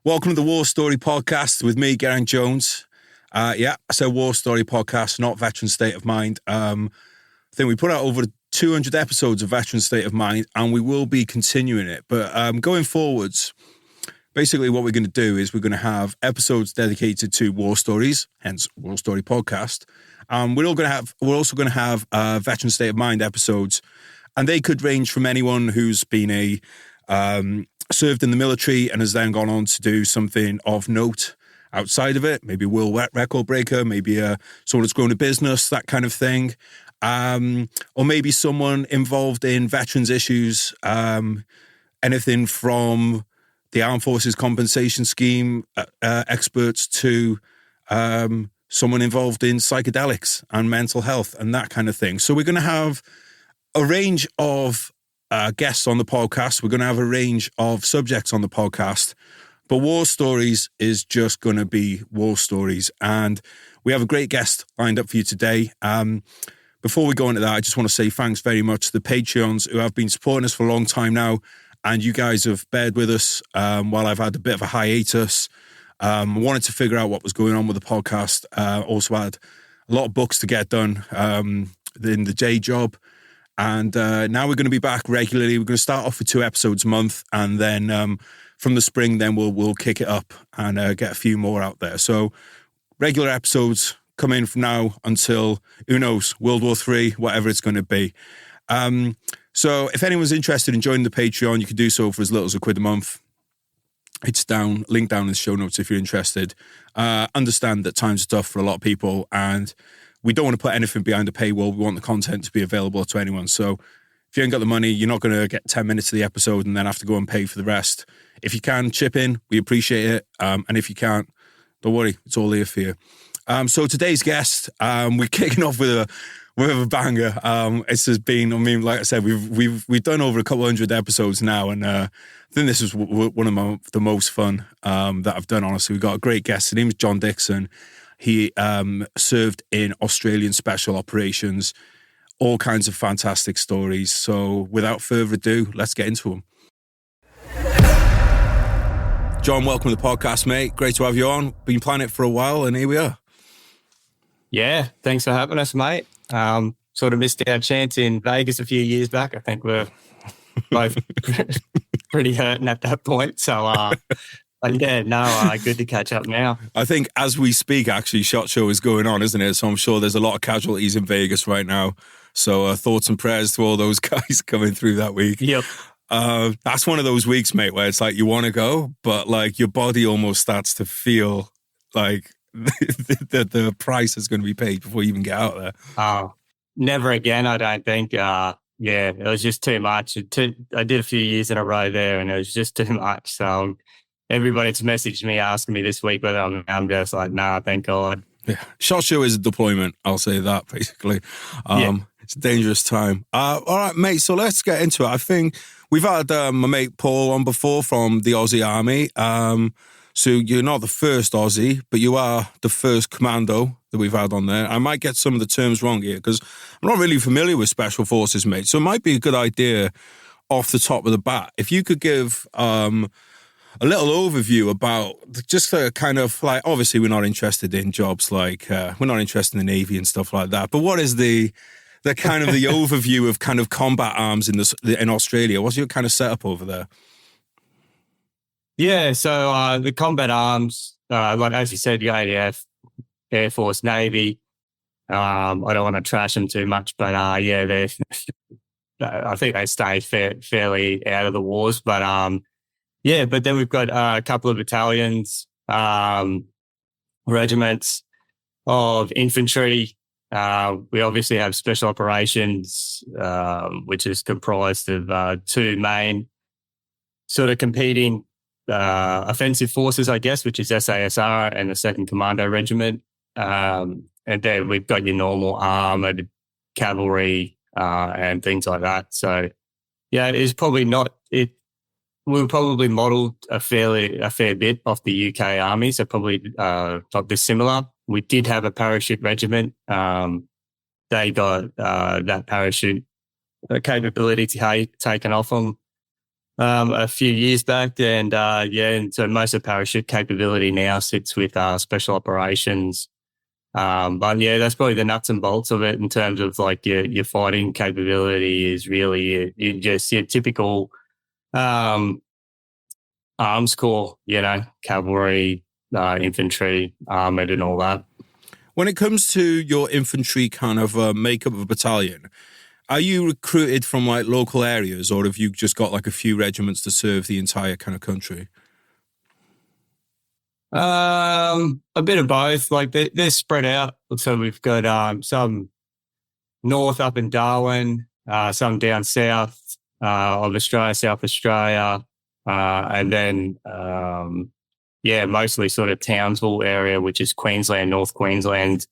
Welcome to the War Story Podcast with me, Geraint Jones. I said War Story Podcast, not Veteran State of Mind. I think we put out over 200 episodes of Veteran State of Mind, and we will be continuing it. But going forwards, basically what we're going to do is we're going to have episodes dedicated to war stories, hence War Story Podcast. We're also going to have Veteran State of Mind episodes, and they could range from anyone who's been served in the military and has then gone on to do something of note outside of it, maybe a world record breaker, maybe someone that's grown a business, that kind of thing, or maybe someone involved in veterans issues, anything from the Armed Forces Compensation Scheme experts to someone involved in psychedelics and mental health and that kind of thing. So we're going to have a range of guests on the podcast. We're going to have a range of subjects on the podcast, but War Stories is just going to be War Stories. And we have a great guest lined up for you today. Before we go into that, I just want to say thanks very much to the Patreons who have been supporting us for a long time now. And you guys have bared with us while I've had a bit of a hiatus. I wanted to figure out what was going on with the podcast. Also had a lot of books to get done in the day job. And now we're going to be back regularly. We're going to start off with 2 episodes a month, and then from the spring, then we'll kick it up and get a few more out there. So regular episodes come in from now until, who knows, World War III, whatever it's going to be. So if anyone's interested in joining the Patreon, you can do so for as little as £1 a month. It's linked down in the show notes if you're interested. Understand that times are tough for a lot of people, and we don't want to put anything behind a paywall. We want the content to be available to anyone. So if you ain't got the money, you're not going to get 10 minutes of the episode and then have to go and pay for the rest. If you can, chip in. We appreciate it. And if you can't, don't worry. It's all here for you. So today's guest, we're kicking off with a banger. It's just been, like I said, we've done over a couple hundred episodes now, and I think this is one of the most fun that I've done, honestly. We've got a great guest. His name is John Dixon. He served in Australian Special Operations, all kinds of fantastic stories. So without further ado, let's get into them. John, welcome to the podcast, mate. Great to have you on. Been planning it for a while, and here we are. Yeah, thanks for having us, mate. Sort of missed our chance in Vegas a few years back. I think we're both pretty hurting at that point. So, good to catch up now. I think as we speak, actually, SHOT Show is going on, isn't it? So I'm sure there's a lot of casualties in Vegas right now. So thoughts and prayers to all those guys coming through that week. Yep. That's one of those weeks, mate, where it's like you want to go, but like your body almost starts to feel like the price is going to be paid before you even get out there. Oh, never again, I don't think. It was just too much. I did a few years in a row there, and it was just too much. So everybody's messaged me asking me this week whether I'm just like, nah, thank God. Yeah. SHOT Show is a deployment. I'll say that basically. It's a dangerous time. All right, mate. So let's get into it. I think we've had my mate Paul on before from the Aussie Army. So you're not the first Aussie, but you are the first commando that we've had on there. I might get some of the terms wrong here because I'm not really familiar with Special Forces, mate. So it might be a good idea off the top of the bat if you could give a little overview about just the kind of like, obviously we're not interested in jobs like, we're not interested in the Navy and stuff like that, but what is the kind of the overview of kind of combat arms in Australia? What's your kind of setup over there? Yeah, so the combat arms, like as you said, the ADF, Air Force, Navy, I don't want to trash them too much, but I think they stay fairly out of the wars, but but then we've got a couple of battalions, regiments of infantry. We obviously have special operations, which is comprised of 2 main sort of competing offensive forces, I guess, which is SASR and the 2nd Commando Regiment. And then we've got your normal armoured cavalry and things like that. So, yeah, it is probably not... We probably modelled a fair bit off the UK Army, so probably not dissimilar. We did have a parachute regiment. They got that parachute capability taken off them. a few years back, and and so most of parachute capability now sits with special operations. But yeah, that's probably the nuts and bolts of it in terms of like your fighting capability is really your typical arms corps, cavalry, infantry, armored, and all that. When it comes to your infantry kind of makeup of a battalion, are you recruited from like local areas, or have you just got like a few regiments to serve the entire kind of country? A bit of both. Like they're spread out. So we've got some north up in Darwin, some down south of Australia, South Australia, and then mostly sort of Townsville area, which is Queensland, North Queensland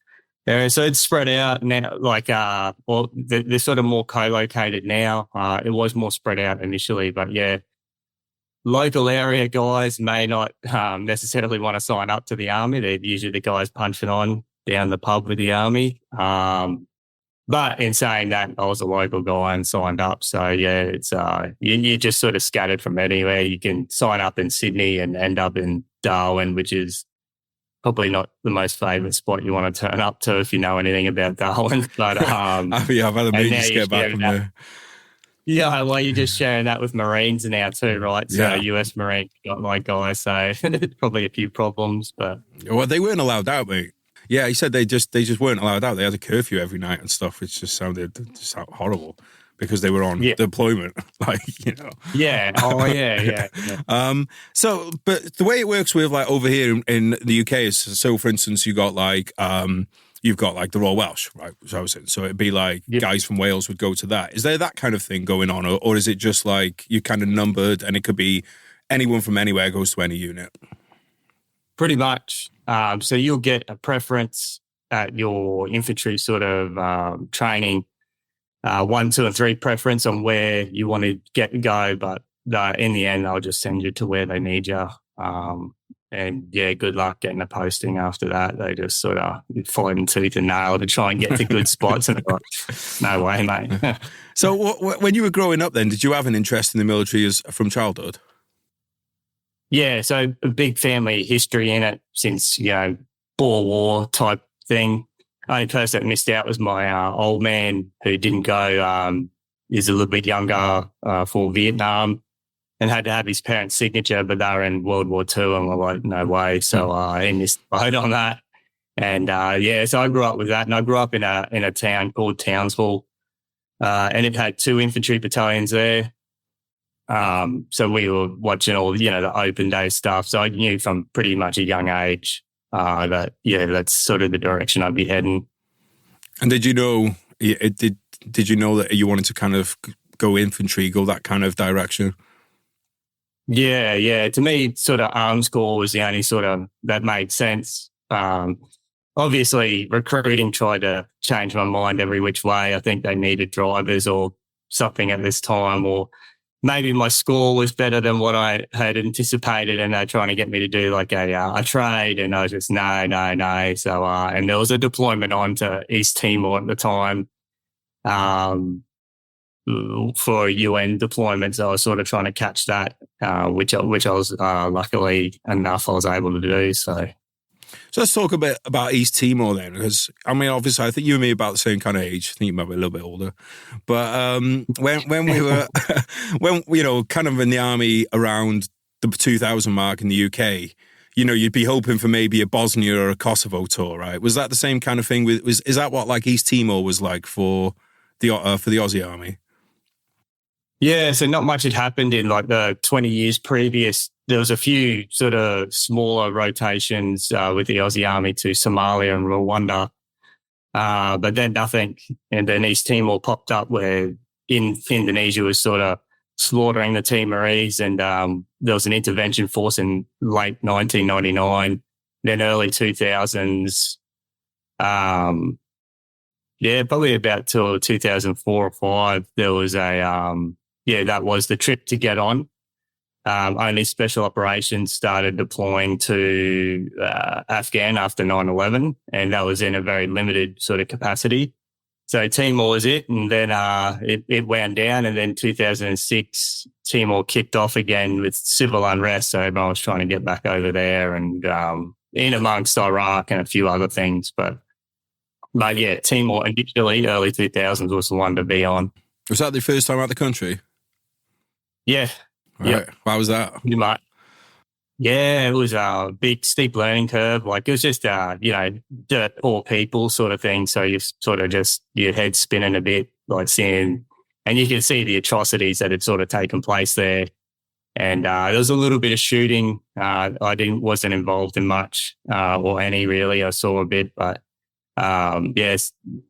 area. So it's spread out now. Like they're sort of more co-located now. It was more spread out initially, but yeah. Local area guys may not necessarily want to sign up to the army. They're usually the guys punching on down the pub with the army. But in saying that, I was a local guy and signed up. So yeah, it's you're just sort of scattered from anywhere. You can sign up in Sydney and end up in Darwin, which is probably not the most favourite spot you want to turn up to if you know anything about Darwin. But I've had a mates get back from there. Yeah, well, you're just sharing that with Marines now too, right? So US Marines got my guy, so probably a few problems, but well, they weren't allowed out, mate. Yeah, he said they just weren't allowed out. They had a curfew every night and stuff, which just sounded horrible because they were on deployment, Yeah. Oh, yeah. So, but the way it works with like over here in the UK is so. For instance, you got like you've got like the Royal Welsh, right? So it'd be like guys from Wales would go to that. Is there that kind of thing going on, or is it just like you kind of numbered and it could be anyone from anywhere goes to any unit? Pretty much. So you'll get a preference at your infantry sort of training, 1, 2, and 3 preference on where you want to go. But in the end, they'll just send you to where they need you. And yeah, good luck getting a posting after that. They just sort of fight tooth and nail to try and get to good spots. And like, no way, mate. So when you were growing up then, did you have an interest in the military from childhood? Yeah, so a big family history in it since, Boer War type thing. Only person that missed out was my old man who didn't go. He's a little bit younger for Vietnam and had to have his parents' signature, but they were in World War II and we're like, no way. So he missed the boat on that. And so I grew up with that. And I grew up in a town called Townsville and it had 2 infantry battalions there. So we were watching all, the open day stuff. So I knew from pretty much a young age that's sort of the direction I'd be heading. And did you know that you wanted to kind of go infantry, go that kind of direction? Yeah. To me, sort of arms corps was the only sort of that made sense. Obviously, recruiting tried to change my mind every which way. I think they needed drivers or something at this time, or maybe my score was better than what I had anticipated and they're trying to get me to do like a trade, and I was just, no. So, and there was a deployment on to East Timor at the time for UN deployment. So I was sort of trying to catch that, which I was luckily enough I was able to do. So let's talk a bit about East Timor then, because I mean, obviously, I think you and me are about the same kind of age. I think you might be a little bit older, but when we were, kind of in the army around the 2000 mark in the UK, you'd be hoping for maybe a Bosnia or a Kosovo tour, right? Was that the same kind of thing? Is that what like East Timor was like for the Aussie army? Yeah, so not much had happened in like the 20 years previous. There was a few sort of smaller rotations with the Aussie Army to Somalia and Rwanda, but then nothing. And then East Timor popped up where Indonesia was sort of slaughtering the Timorese, and there was an intervention force in late 1999, then early 2000s. Probably about till 2004 or 5, there was that was the trip to get on. Only special operations started deploying to Afghan after 9/11, and that was in a very limited sort of capacity. So Timor was it, and then it wound down, and then 2006 Timor kicked off again with civil unrest. So everyone was trying to get back over there, and in amongst Iraq and a few other things. But yeah, Timor initially early 2000s was the one to be on. Was that the first time out the country? Yeah. Right. Yep. How was that? Pretty much. Yeah, it was a big, steep learning curve. Like, it was just, dirt poor people sort of thing. So you sort of just, your head spinning a bit, like seeing, and you can see the atrocities that had sort of taken place there. And there was a little bit of shooting. I wasn't involved in much or any really. I saw a bit, but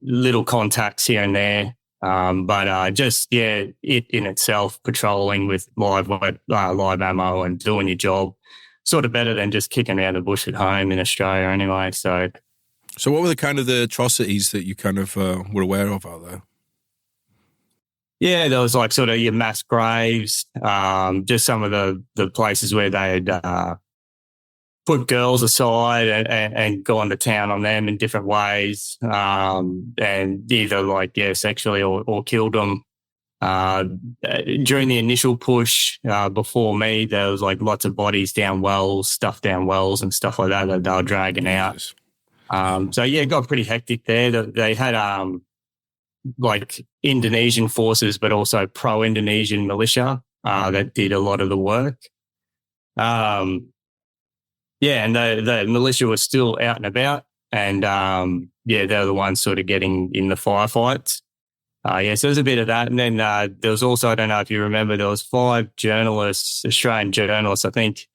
little contacts here and there. It in itself, patrolling with live ammo and doing your job, sort of better than just kicking around the bush at home in Australia anyway. So what were the kind of the atrocities that you kind of were aware of out there? Yeah, there was like sort of your mass graves, just some of the places where they had put girls aside and gone to town on them in different ways, and either sexually or killed them. During the initial push before me, there was like lots of bodies down wells, stuff down wells and stuff like that they were dragging out. It got pretty hectic there. They had like Indonesian forces, but also pro-Indonesian militia that did a lot of the work. And the militia was still out and about, and they were the ones sort of getting in the firefights. So there's a bit of that. And then there was also, I don't know if you remember, there was 5 journalists, Australian journalists, I think,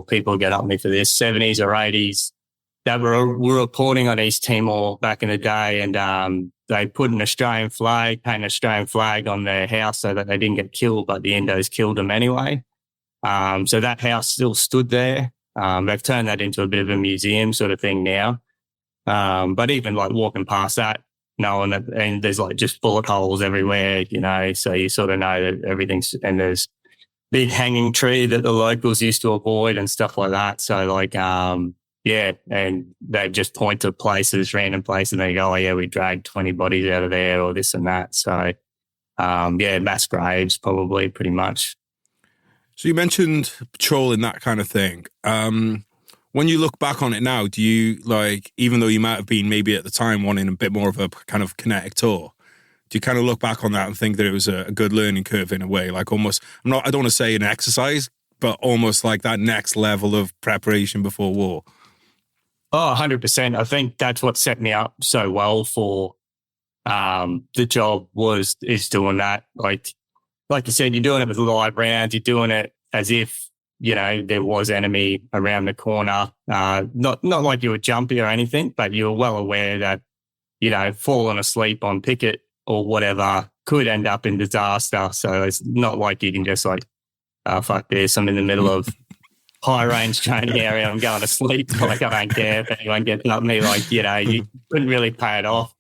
people get up on me for this, 70s or 80s, that were reporting on East Timor back in the day, and they put painted an Australian flag on their house so that they didn't get killed, but the Indos killed them anyway. So that house still stood there. They've turned that into a bit of a museum sort of thing now. But even like walking past that, knowing that, and there's like just bullet holes everywhere, so you sort of know that everything's, and there's big hanging tree that the locals used to avoid and stuff like that. So like, and they just point to random places, and they go, oh yeah, we dragged 20 bodies out of there or this and that. So, mass graves probably pretty much. So you mentioned patrolling, that kind of thing. When you look back on it now, do you, like, even though you might have been maybe at the time wanting a bit more of a kind of kinetic tour, do you kind of look back on that and think that it was a good learning curve in a way? Like almost, I don't want to say an exercise, but almost like that next level of preparation before war? Oh, 100%. I think that's what set me up so well for the job is doing that. Like you said, you're doing it with live rounds. You're doing it as if, there was enemy around the corner. Not like you were jumpy or anything, but you were well aware that, falling asleep on picket or whatever could end up in disaster. So it's not like you can just like, fuck this, I'm in the middle of high range training area, I'm going to sleep. Like, I don't care if anyone gets up me. Like, you couldn't really pay it off.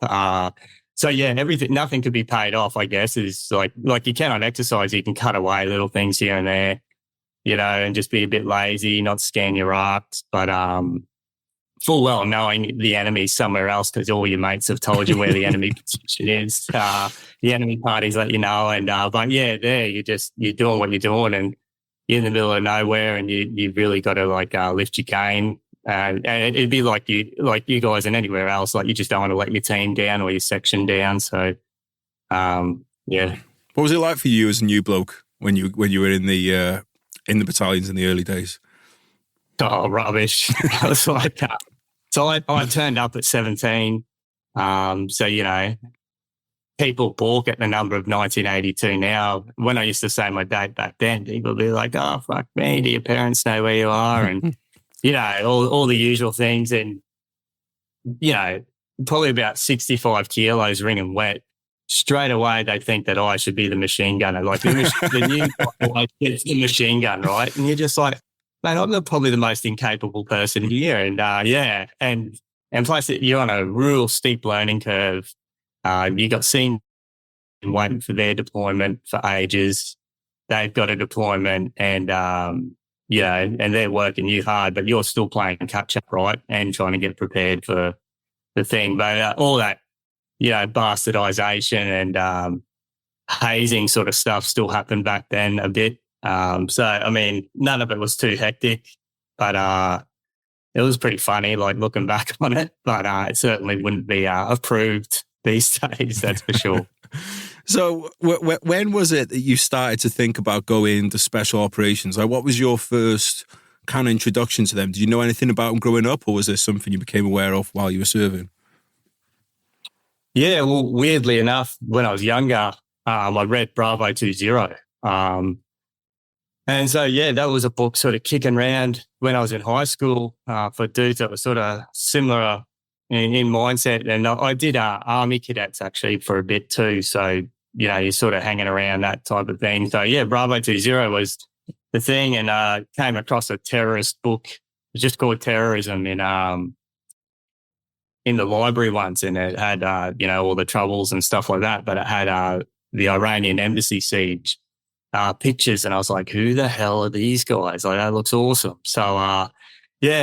Nothing could be paid off, I guess, is like you cannot exercise. You can cut away little things here and there, and just be a bit lazy, not scan your arcs, but full well knowing the enemy somewhere else because all your mates have told you where the enemy position is. The enemy parties let you know, and you're doing what you're doing, and you're in the middle of nowhere, and you really got to lift your game. And it'd be like you guys and anywhere else, like you just don't want to let your team down or your section down. So, What was it like for you as a new bloke when you were in the battalions in the early days? Oh, rubbish! I was like, I turned up at 17. People balk at the number of 1982 now. When I used to say my date back then, people would be like, "Oh, fuck me! Do your parents know where you are?" And all the usual things, and probably about 65 kilos wringing wet. Straight away, they think that I should be the machine gunner. Like the new guy gets the machine gun, right? And you're just like, mate, I'm probably the most incapable person here. And and plus you're on a real steep learning curve. You got seen waiting for their deployment for ages. They've got a deployment, and and they're working you hard, but you're still playing catch up, right? And trying to get prepared for the thing. But all that bastardization and hazing sort of stuff still happened back then a bit. So, I mean, none of it was too hectic, but it was pretty funny, like looking back on it, but it certainly wouldn't be approved these days, that's for sure. So when was it that you started to think about going to special operations? Like, what was your first kind of introduction to them? Did you know anything about them growing up, or was this something you became aware of while you were serving? Yeah, well, weirdly enough, when I was younger, I read Bravo 20. And so, yeah, that was a book sort of kicking around when I was in high school for dudes that were sort of similar in mindset. And I did Army cadets actually for a bit too. So, you're sort of hanging around that type of thing. So, yeah, Bravo 20 was the thing, and came across a terrorist book. It was just called Terrorism in the library once, and it had, all the troubles and stuff like that, but it had the Iranian embassy siege pictures, and I was like, who the hell are these guys? Like, that looks awesome. So,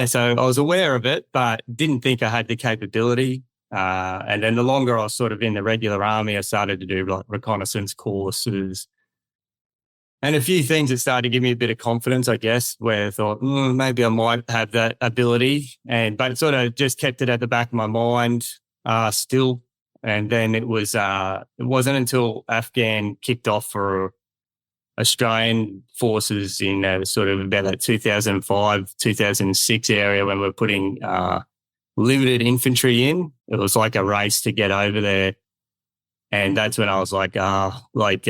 so I was aware of it, but didn't think I had the capability. And then the longer I was sort of in the regular army, I started to do like reconnaissance courses and a few things that started to give me a bit of confidence, I guess, where I thought, maybe I might have that ability. But it sort of just kept it at the back of my mind still. And then it wasn't until Afghan kicked off for Australian forces in sort of about that 2005, 2006 area when we're putting limited infantry in. It was like a race to get over there. And that's when I was like, do I want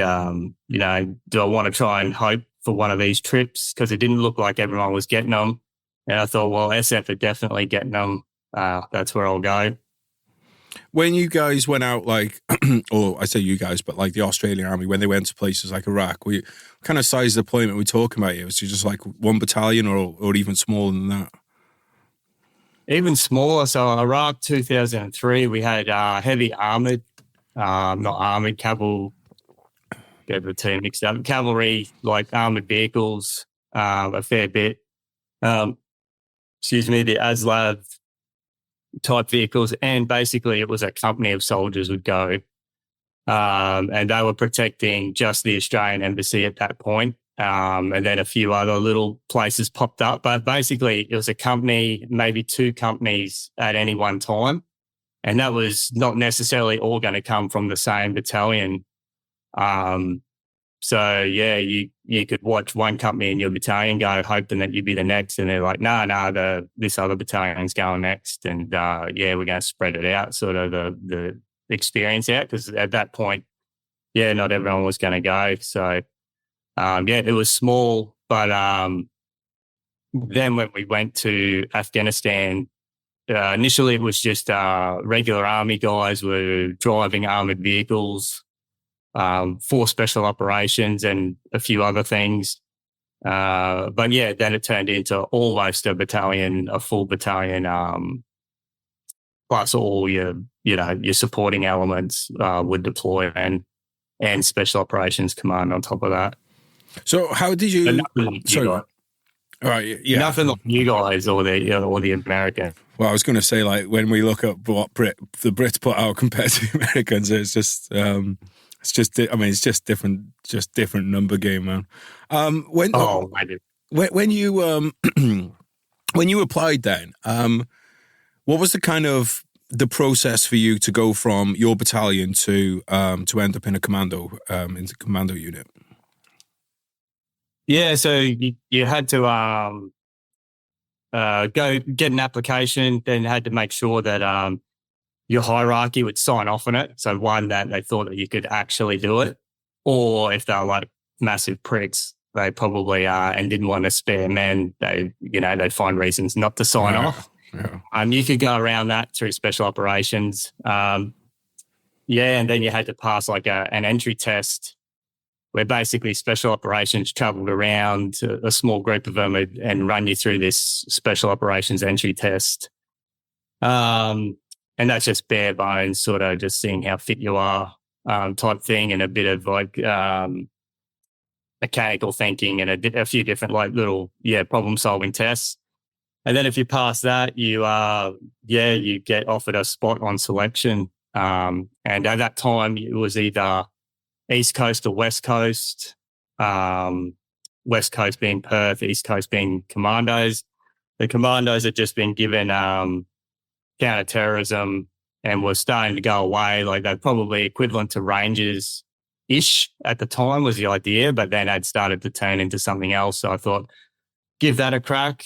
to try and hope for one of these trips? Because it didn't look like everyone was getting them. And I thought, well, SF are definitely getting them. That's where I'll go. When you guys went out, like, or I say you guys, but like the Australian Army, when they went to places like Iraq, what kind of size deployment we talking about here? Was it just like one battalion or even smaller than that? Even smaller. So Iraq 2003, we had heavy armoured, not armoured, cavalry, get the team mixed up, cavalry, like armoured vehicles, a fair bit. The ASLAV type vehicles, and basically it was a company of soldiers would go, and they were protecting just the Australian embassy at that point, and then a few other little places popped up, but basically it was a company, maybe two companies at any one time, and that was not necessarily all going to come from the same battalion. So yeah, you could watch one company in your battalion go, hoping that you'd be the next, and they're like, no, this other battalion's going next, and we're going to spread it out, sort of the experience out, because at that point, not everyone was going to go. So it was small, but then when we went to Afghanistan, initially it was just regular army guys were driving armored vehicles for special operations and a few other things. But then it turned into almost a full battalion, plus all your supporting elements would deploy, and special operations command on top of that. So how did you? Sorry. All right, yeah. Nothing like you guys or the American. Well, I was going to say, like, when we look at what the Brits put out compared to the Americans, it's just different number game, man. When you when you applied, then, what was the kind of the process for you to go from your battalion to end up in a commando unit? Yeah, so you had to go get an application, then had to make sure that your hierarchy would sign off on it. So one, that they thought that you could actually do it, or if they were like massive pricks, they probably and didn't want to spare men, they'd find reasons not to sign off. Yeah. You could go around that through special operations. And then you had to pass like an entry test, where basically special operations travelled around a small group of them and run you through this special operations entry test. And that's just bare bones, sort of just seeing how fit you are, type thing, and a bit of like mechanical thinking and a few different like little problem solving tests. And then if you pass that, you get offered a spot on selection And at that time, it was either East Coast or West Coast. West Coast being Perth, East Coast being Commandos. The Commandos had just been given counter-terrorism and were starting to go away. Like they're probably equivalent to Rangers-ish at the time was the idea, but then had started to turn into something else. So I thought, give that a crack.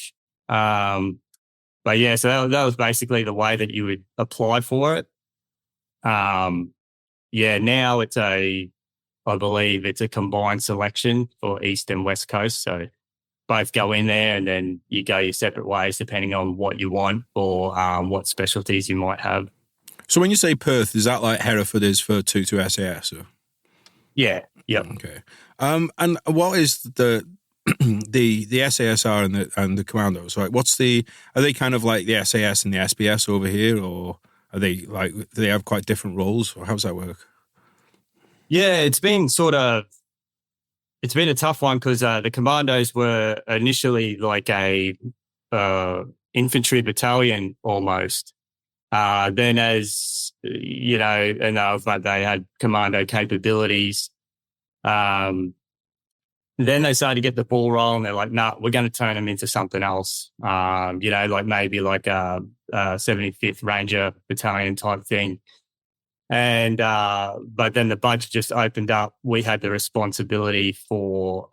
But yeah, so that was basically the way that you would apply for it. Now I believe it's a combined selection for East and West Coast. So both go in there and then you go your separate ways depending on what you want or what specialties you might have. So when you say Perth, is that like Hereford is for 2 SAS? Or? Yeah. Yep. Okay. And what is the SASR and the Commandos? Like, are they kind of like the SAS and the SBS over here, or are they like, do they have quite different roles, or how does that work? Yeah, it's been a tough one because the Commandos were initially like a infantry battalion almost. Then as, you know, enough that they had commando capabilities, then they started to get the ball rolling. They're like, nah, we're going to turn them into something else. Like maybe like a 75th Ranger Battalion type thing. And but then the budget just opened up. We had the responsibility for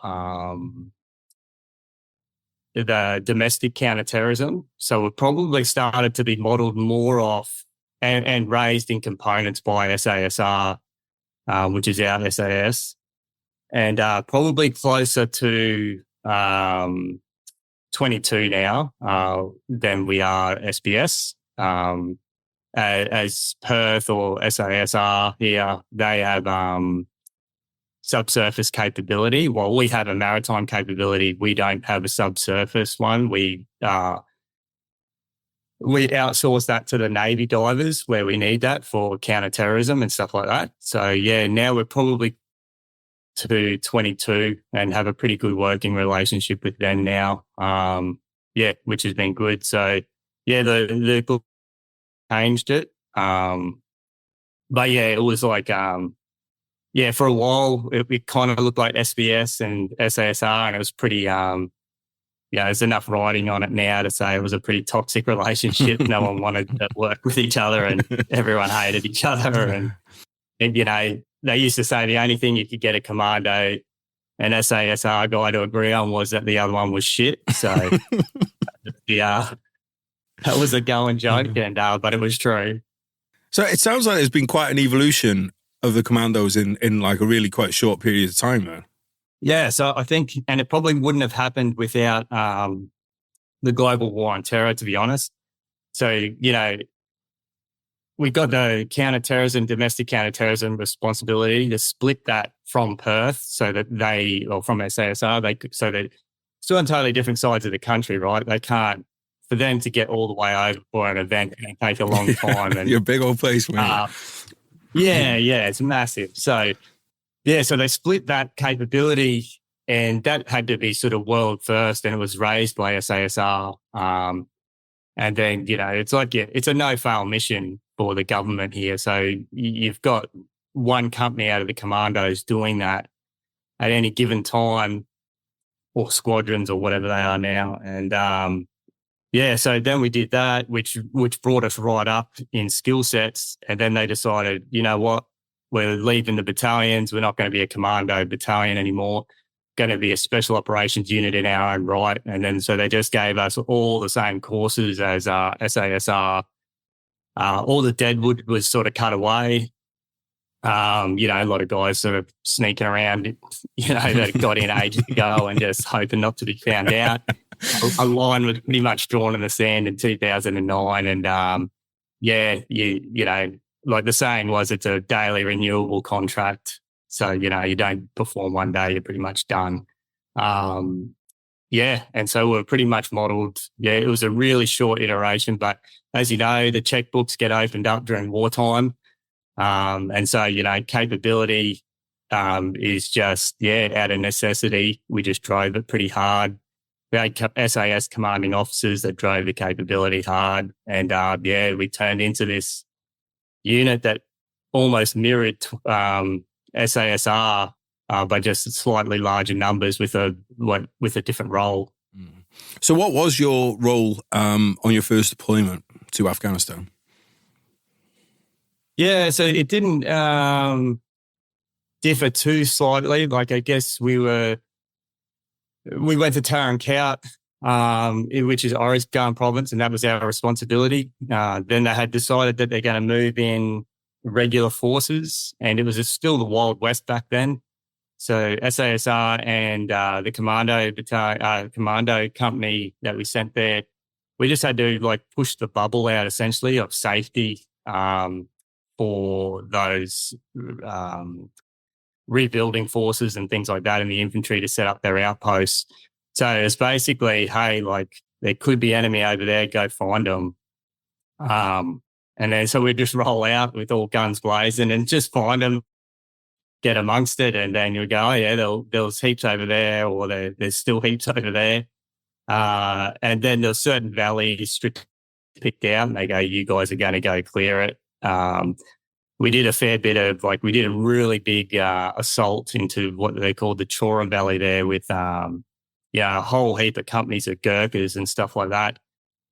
the domestic counterterrorism. So it probably started to be modelled more off and raised in components by SASR, which is our SAS, and probably closer to 22 now than we are SBS. As Perth or SASR here, they have subsurface capability. While we have a maritime capability, we don't have a subsurface one. We outsource that to the Navy divers where we need that for counterterrorism and stuff like that. So yeah, now we're probably to 22 and have a pretty good working relationship with them now. Which has been good. So yeah, the book changed it. But yeah, it was like, for a while, it kind of looked like SBS and SASR, and it was pretty, there's enough writing on it now to say it was a pretty toxic relationship. No one wanted to work with each other and everyone hated each other. And, you know, they used to say the only thing you could get a commando and SASR guy to agree on was that the other one was shit. So, that was a going joke, and but it was true. So it sounds like there's been quite an evolution of the Commandos in like a really quite short period of time, man. Yeah, so I think, and it probably wouldn't have happened without the global war on terror, to be honest. So, you know, we got the counterterrorism, domestic counterterrorism responsibility to split that from Perth so that from SASR, so they're still on totally different sides of the country, right? They can't, for them to get all the way over for an event, it take a long time. And you're a big old place, man. It's massive. So, so they split that capability, and that had to be sort of world first, and it was raised by SASR. And then, you know, it's like, it's a no-fail mission for the government here. So you've got one company out of the Commandos doing that at any given time, or squadrons or whatever they are now. And, so then we did that, which brought us right up in skill sets. And then they decided, you know what, we're leaving the battalions. We're not going to be a commando battalion anymore. Going to be a special operations unit in our own right. And then so they just gave us all the same courses as SASR. All the deadwood was sort of cut away. A lot of guys sort of sneaking around, that got in ages ago and just hoping not to be found out. A line was pretty much drawn in the sand in 2009. And, like the saying was, it's a daily renewable contract. So, you don't perform one day, you're pretty much done. And so we're pretty much modelled. Yeah, it was a really short iteration, but as you know, the checkbooks get opened up during wartime. And so, capability is just, out of necessity. We just drove it pretty hard. We had SAS commanding officers that drove the capability hard. And, we turned into this unit that almost mirrored SASR, by just slightly larger numbers with a different role. So what was your role on your first deployment to Afghanistan? Yeah, so it didn't differ too slightly. Like, I guess we went to Tarin Kowt, which is Orange province, and that was our responsibility. Then they had decided that they're going to move in regular forces, and it was still the Wild West back then. So SASR and the commando company that we sent there, we just had to like push the bubble out essentially of safety for those rebuilding forces and things like that in the infantry to set up their outposts. So it's basically, hey, like there could be enemy over there, go find them. And then so we just roll out with all guns blazing and just find them, get amongst it, and then you go, oh yeah, there's heaps over there, or there's still heaps over there. And then there's certain valleys picked out, and they go, you guys are going to go clear it. We did a fair bit of, we did a really big assault into what they called the Choram Valley there with, a whole heap of companies of Gurkhas and stuff like that,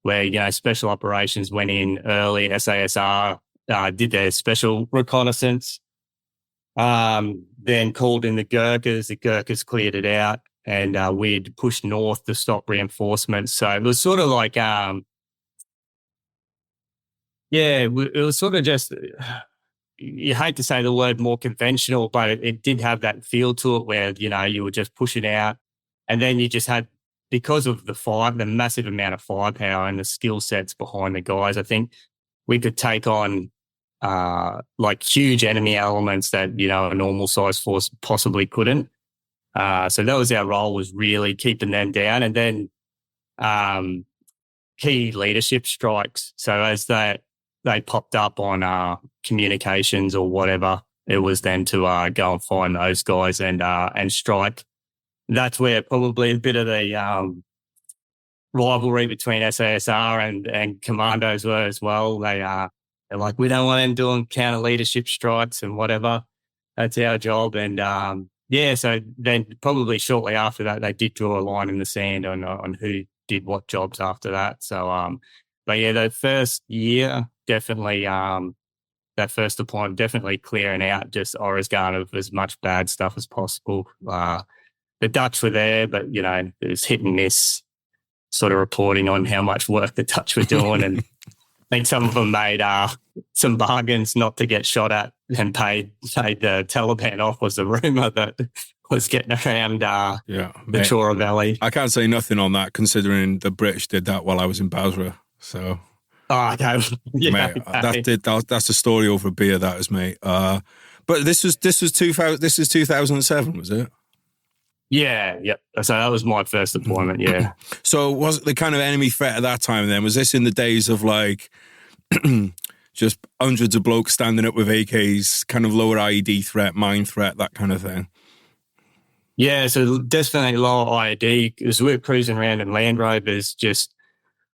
where, special operations went in early, SASR did their special reconnaissance, then called in the Gurkhas cleared it out, and we'd pushed north to stop reinforcements. So it was sort of like, it was sort of just, you hate to say the word more conventional, but it did have that feel to it where, you were just pushing out, and then you just had, because of the massive amount of firepower and the skill sets behind the guys, I think we could take on huge enemy elements that, a normal size force possibly couldn't. So that was our role, was really keeping them down. And then key leadership strikes. So as they popped up on communications or whatever, it was then to go and find those guys and strike. That's where probably a bit of the rivalry between SASR and commandos were as well. They're like, we don't want them doing counter leadership strikes and whatever. That's our job. And so then probably shortly after that, they did draw a line in the sand on who did what jobs after that. So, the first year, definitely, that first deployment, definitely clearing out just Orange of as much bad stuff as possible. The Dutch were there, but, it was hit and miss sort of reporting on how much work the Dutch were doing. And I think some of them made some bargains not to get shot at and paid the Taliban off, was the rumour that was getting around the Chora Valley. I can't say nothing on that, considering the British did that while I was in Basra. So, okay, mate, that's the story over a beer, that is, mate. But this is 2007, was it? Yeah, yep. So that was my first deployment, yeah. So was it the kind of enemy threat at that time then? Was this in the days of just hundreds of blokes standing up with AKs, kind of lower IED threat, mine threat, that kind of thing? Yeah, so definitely lower IED, because we were cruising around in Land Rovers, just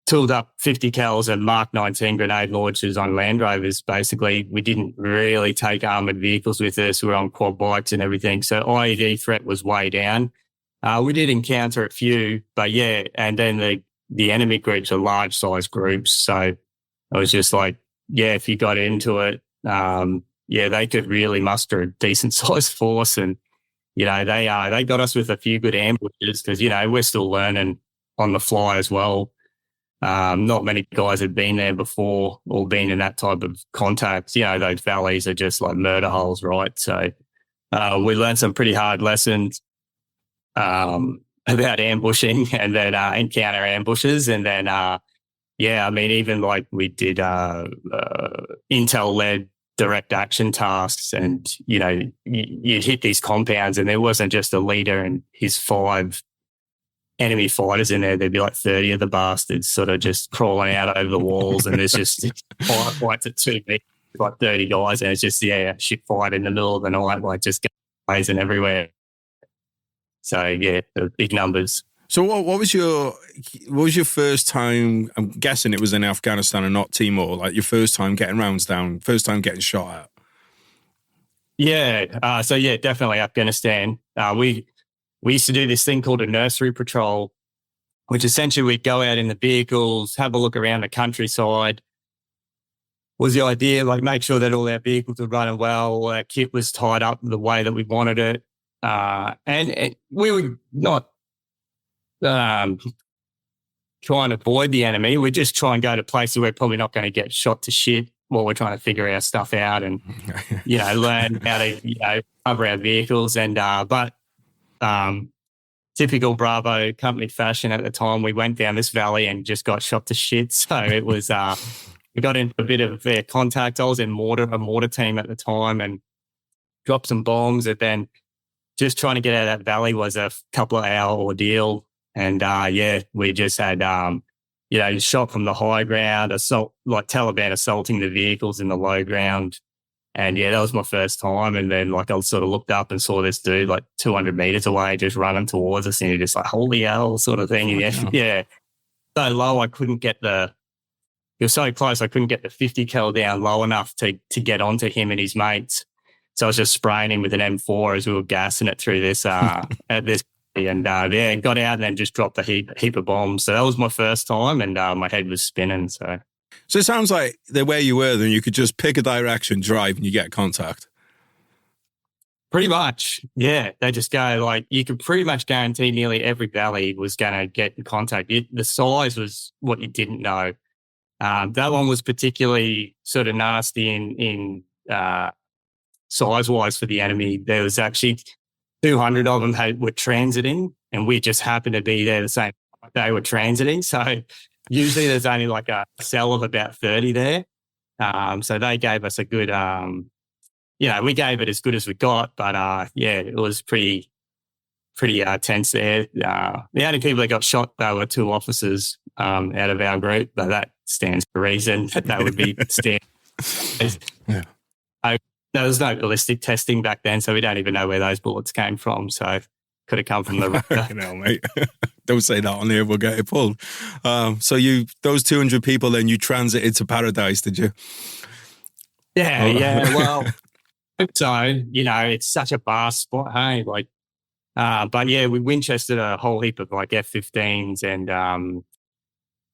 tooled up 50 cals and Mark 19 grenade launchers on Land Rovers. Basically, we didn't really take armoured vehicles with us. We were on quad bikes and everything. So IED threat was way down. We did encounter a few, but yeah, and then the enemy groups are large size groups. So it was just like, yeah, if you got into it, they could really muster a decent sized force. And, they got us with a few good ambushes because, we're still learning on the fly as well. Not many guys had been there before or been in that type of contact. Those valleys are just like murder holes, right? So we learned some pretty hard lessons about ambushing and then encounter ambushes. And then, even like we did intel-led direct action tasks, and, you'd hit these compounds and there wasn't just a leader and his 5 enemy fighters in there. There'd be like 30 of the bastards sort of just crawling out over the walls, and there's just fights at 2 meters, like 30 guys, and it's just, shit fight in the middle of the night, like just blazing everywhere. So, yeah, big numbers. So what was your first time? I'm guessing it was in Afghanistan and not Timor. Like your first time getting rounds down, first time getting shot at. Yeah. So yeah, definitely Afghanistan. We used to do this thing called a nursery patrol, which essentially we'd go out in the vehicles, have a look around the countryside. Was the idea like make sure that all our vehicles were running well, all our kit was tied up the way that we wanted it, and we would not try and avoid the enemy. We just try and go to places where we're probably not going to get shot to shit while we're trying to figure our stuff out and, learn how to, cover our vehicles. And, typical Bravo company fashion at the time, we went down this valley and just got shot to shit. So it was, we got into a bit of contact. I was in a mortar team at the time and dropped some bombs. And then just trying to get out of that valley was a couple of hour ordeal. And we just had, shot from the high ground, assault, like Taliban assaulting the vehicles in the low ground. And that was my first time. And then I sort of looked up and saw this dude 200 meters away just running towards us. And you're just like, holy hell, sort of thing. Yeah. So low, I couldn't get it was so close, I couldn't get the 50 cal down low enough to get onto him and his mates. So I was just spraying him with an M4 as we were gassing it through this, at this. And got out and then just dropped a heap of bombs. So that was my first time, and my head was spinning. So it sounds like the way you were, then you could just pick a direction, drive, and you get contact. Pretty much, yeah. They just go you could pretty much guarantee nearly every valley was going to get in contact. The size was what you didn't know. That one was particularly sort of nasty in size-wise for the enemy. There was actually 200 of them were transiting, and we just happened to be there the same time they were transiting. So usually there's only a cell of about 30 there. So they gave us a good, we gave it as good as we got, but it was pretty tense there. The only people that got shot, though, were 2 officers out of our group, but that stands for a reason. That would be standard. Yeah. There was no ballistic testing back then, so we don't even know where those bullets came from. So could have come from the hell, mate. Don't say that on here, we'll get it pulled. So those 200 people, then you transited to paradise, did you? Yeah. Well, so it's such a vast spot, hey. But we Winchestered a whole heap of F-15s and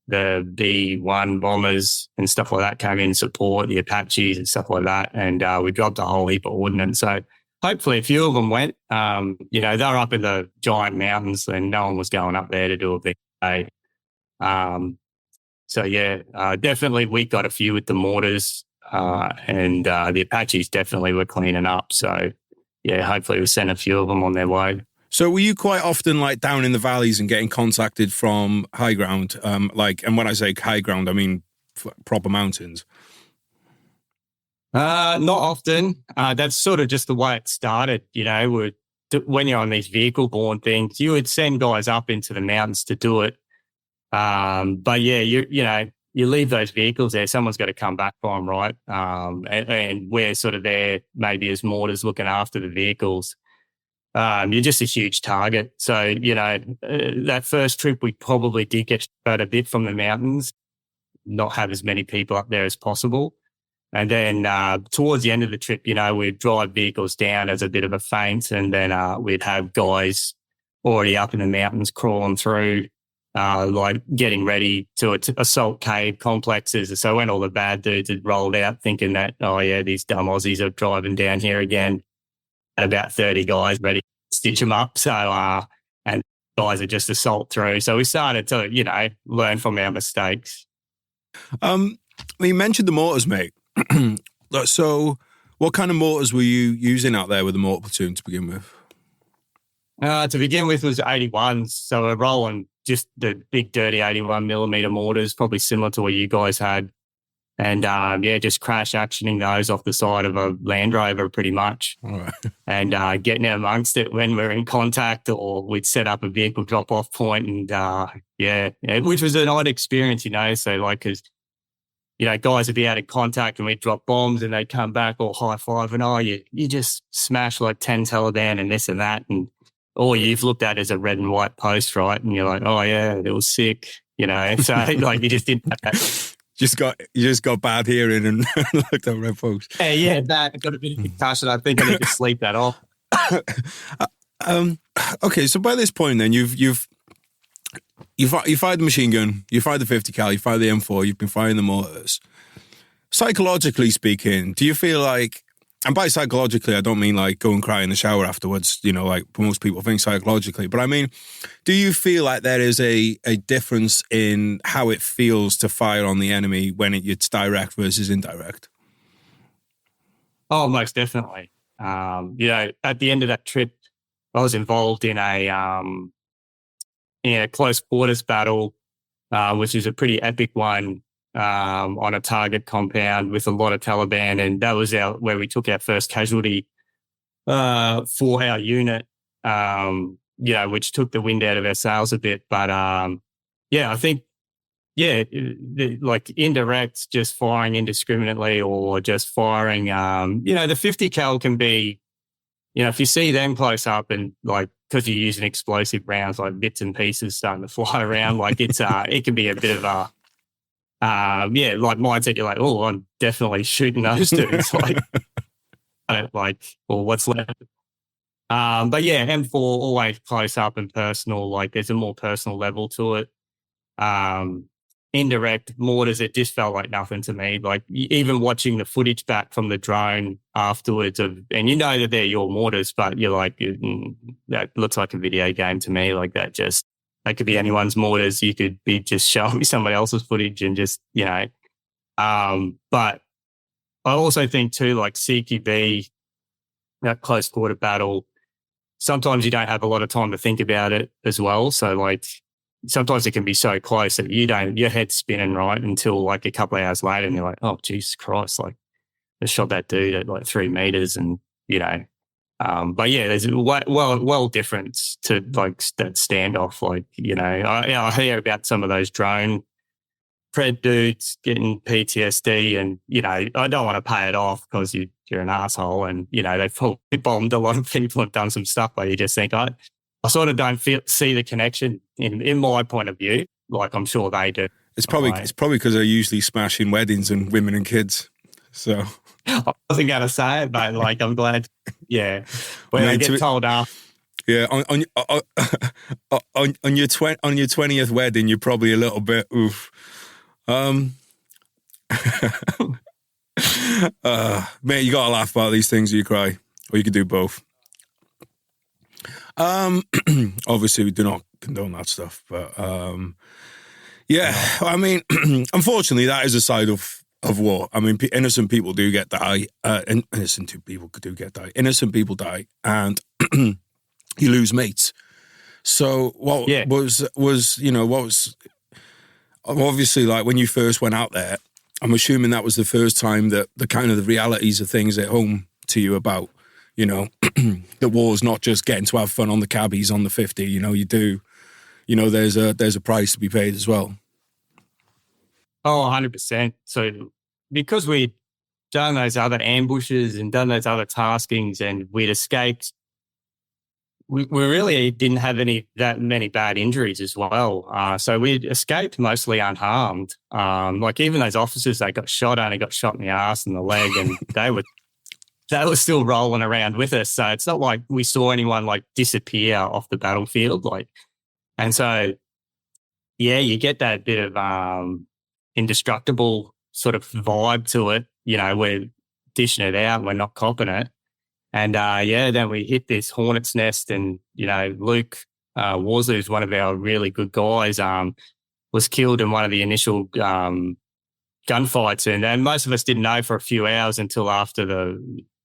the B-1 bombers and stuff like that came in support, the Apaches and stuff like that. And we dropped a whole heap of ordnance. So hopefully a few of them went. They were up in the giant mountains and no one was going up there to do a big day. Definitely we got a few with the mortars and the Apaches definitely were cleaning up. So, hopefully we sent a few of them on their way. So were you quite often down in the valleys and getting contacted from high ground? And when I say high ground, I mean proper mountains. Not often. That's sort of just the way it started. When you're on these vehicle-borne things, you would send guys up into the mountains to do it. But you leave those vehicles there. Someone's got to come back for them, right? And we're sort of there maybe as mortars looking after the vehicles. You're just a huge target. So, that first trip, we probably did get shot a bit from the mountains, not have as many people up there as possible. And then towards the end of the trip, we'd drive vehicles down as a bit of a feint, and then we'd have guys already up in the mountains crawling through, getting ready to assault cave complexes. So when all the bad dudes had rolled out thinking that, these dumb Aussies are driving down here again, about 30 guys ready to stitch them up. So, and guys are just assault through. So we started to, learn from our mistakes. You mentioned the mortars, mate. So what kind of mortars were you using out there with the mortar platoon to begin with? To begin with was 81s. So we're rolling just the big dirty 81 millimeter mortars, probably similar to what you guys had. And just crash actioning those off the side of a Land Rover pretty much. All right. And getting out amongst it when we're in contact, or we'd set up a vehicle drop-off point and which was an odd experience, So because, guys would be out of contact and we'd drop bombs and they'd come back all high five and, you just smash 10 Taliban and this and that. And all you've looked at is a red and white post, right? And you're like, oh yeah, it was sick, you know. So like you just didn't have that. You just got bad hearing and looked at red post. Yeah, that got a bit of concussion. I think I need to sleep that off. Okay, so by this point, then you fired the machine gun, you fired the 50 cal, you fired the M4, you've been firing the mortars. Psychologically speaking, do you feel like, and by psychologically, I don't mean like go and cry in the shower afterwards, you know, like most people think psychologically, but I mean, do you feel like there is a difference in how it feels to fire on the enemy when it's direct versus indirect? Oh, most definitely. You know, at the end of that trip, I was involved in a close quarters battle, which is a pretty epic one, on a target compound with a lot of Taliban. And that was where we took our first casualty, for our unit, you know, which took the wind out of our sails a bit. But, yeah, I think, yeah, like indirect, just firing indiscriminately or just firing, you know, the 50 cal can be, you know, if you see them close up and like, because you're using explosive rounds, like bits and pieces starting to fly around, like it's, it can be a bit of a, yeah, like mindset. You're like, oh, I'm definitely shooting those dudes. Like, or what's left. But yeah, M4 always close up and personal. Like there's a more personal level to it. Indirect mortars, it just felt like nothing to me. Like even watching the footage back from the drone afterwards and you know that they're your mortars, but you're like, that looks like a video game to me. Like that could be anyone's mortars. You could be just showing me somebody else's footage and just, you know, but I also think too, like CQB, that close quarter battle, sometimes you don't have a lot of time to think about it as well. So like, sometimes it can be so close that your head's spinning right until like a couple of hours later and you're like, oh, Jesus Christ, like I shot that dude at like 3 meters and, you know, but yeah, there's well difference to like that standoff. Like, you know, I hear about some of those drone pred dudes getting PTSD and, you know, I don't want to pay it off because you're an asshole and, you know, they've probably bombed a lot of people and done some stuff where you just think, I sort of don't see the connection in my point of view. Like I'm sure they do. It's probably because they're usually smashing weddings and women and kids. So I wasn't going to say it, but like I'm glad. Yeah, when I get told off. Yeah, on your 20th wedding, you're probably a little bit oof. Mate, you gotta laugh about these things or you cry, or you could do both. Obviously we do not condone that stuff, but yeah, I mean, unfortunately that is a side of war. I mean, innocent people do get die, innocent people do get die. Innocent people die, and you lose mates. So what was you know, what was obviously like when you first went out there, I'm assuming that was the first time that the kind of the realities of things at home to you about, you know, the war's not just getting to have fun on the cabbies on the 50, you know, there's a price to be paid as well. Oh, 100%. So because we'd done those other ambushes and done those other taskings and we'd escaped, we really didn't have that many bad injuries as well. So we'd escaped mostly unharmed. Like even those officers, they got shot only got shot in the ass and the leg and they were still rolling around with us. So it's not like we saw anyone like disappear off the battlefield. Like, and so, yeah, you get that bit of indestructible sort of vibe to it. You know, we're dishing it out, we're not copping it. And yeah, then we hit this hornet's nest and, you know, Luke Worsley, who's one of our really good guys, was killed in one of the initial gunfights. And most of us didn't know for a few hours until after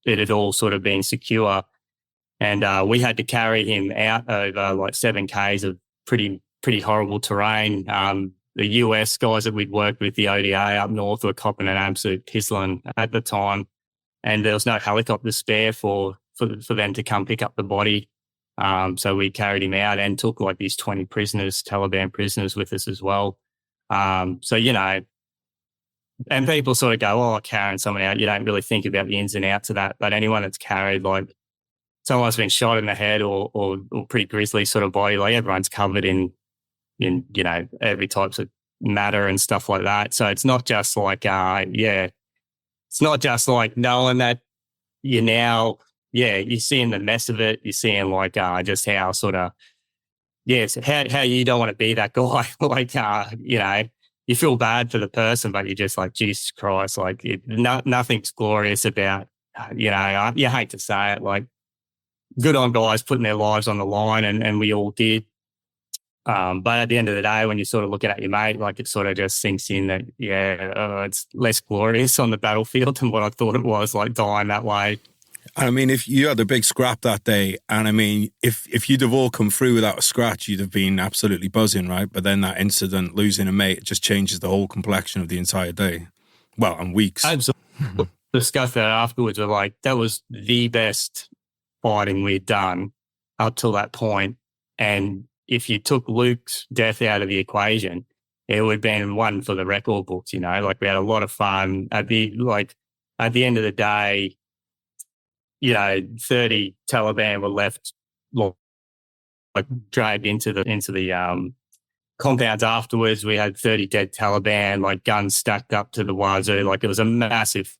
it had all sort of been secure. And we had to carry him out over like 7 Ks of pretty horrible terrain. The US guys that we'd worked with, the ODA up north, were copping an absolute pizzling at the time. And there was no helicopter spare for them to come pick up the body. So we carried him out and took like these 20 prisoners, Taliban prisoners with us as well. So, you know, and people sort of go, oh, carrying someone out, you don't really think about the ins and outs of that. But anyone that's carried like someone's been shot in the head or pretty grisly sort of body, like everyone's covered in every types of matter and stuff like that. So it's not just like it's not just like knowing that you're now you're seeing the mess of it. You're seeing like just how sort of how you don't want to be that guy. Like you feel bad for the person, but you're just like, Jesus Christ, like nothing's glorious about you hate to say it, like good on guys putting their lives on the line, and we all did. But at the end of the day, when you're sort of looking at your mate, like it sort of just sinks in that, it's less glorious on the battlefield than what I thought it was, like dying that way. And I mean, if you had a big scrap that day, and I mean, if you'd have all come through without a scratch, you'd have been absolutely buzzing, right? But then that incident, losing a mate, it just changes the whole complexion of the entire day. Well, and weeks. Absolutely. Discussed that afterwards. We're like, that was the best fighting we'd done up till that point. And if you took Luke's death out of the equation, it would have been one for the record books, like we had a lot of fun. At the end of the day, 30 Taliban were left like dragged into the compounds afterwards. We had 30 dead Taliban, like guns stacked up to the wazoo. Like it was a massive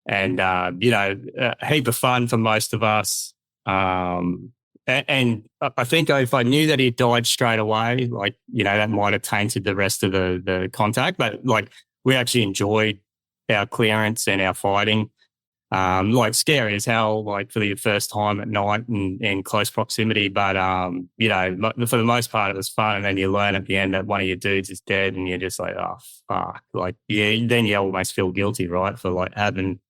and, a heap of fun for most of us. And I think if I knew that he died straight away, like, that might have tainted the rest of the contact. But like we actually enjoyed our clearance and our fighting. Like scary as hell, like for the first time at night and in close proximity. But, for the most part, it was fun. And then you learn at the end that one of your dudes is dead and you're just like, oh, fuck. Like, then you almost feel guilty, right? For like having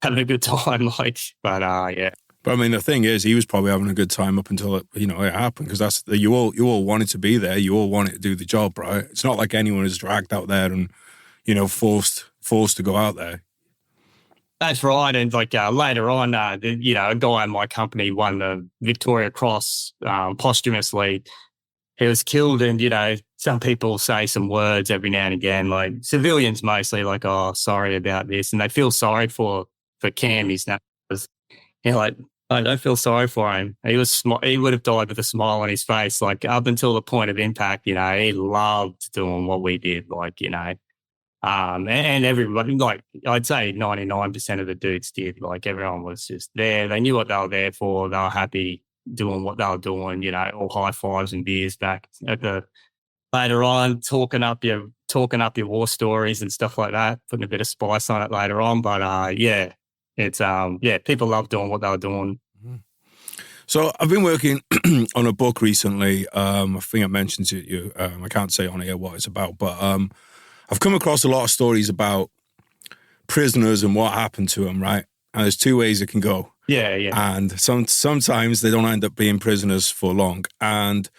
a good time. Like, but, yeah. But I mean, the thing is, he was probably having a good time up until it happened, because you all wanted to be there. You all wanted to do the job, right? It's not like anyone is dragged out there and, forced to go out there. That's right. And like later on, a guy in my company won the Victoria Cross posthumously. He was killed, and some people say some words every now and again, like civilians mostly, like, "Oh, sorry about this," and they feel sorry for Cam. He's not, like, I don't feel sorry for him. He would have died with a smile on his face, like up until the point of impact. He loved doing what we did, like, and everybody, like I'd say 99% of the dudes did. Like everyone was just there. They knew what they were there for. They were happy doing what they were doing, all high fives and beers back at later on, talking up your war stories and stuff like that, putting a bit of spice on it later on. But it's people love doing what they were doing. So I've been working on a book recently. I think I mentioned to you, I can't say on here what it's about, but I've come across a lot of stories about prisoners and what happened to them, right? And there's two ways it can go. Yeah. And sometimes they don't end up being prisoners for long. And,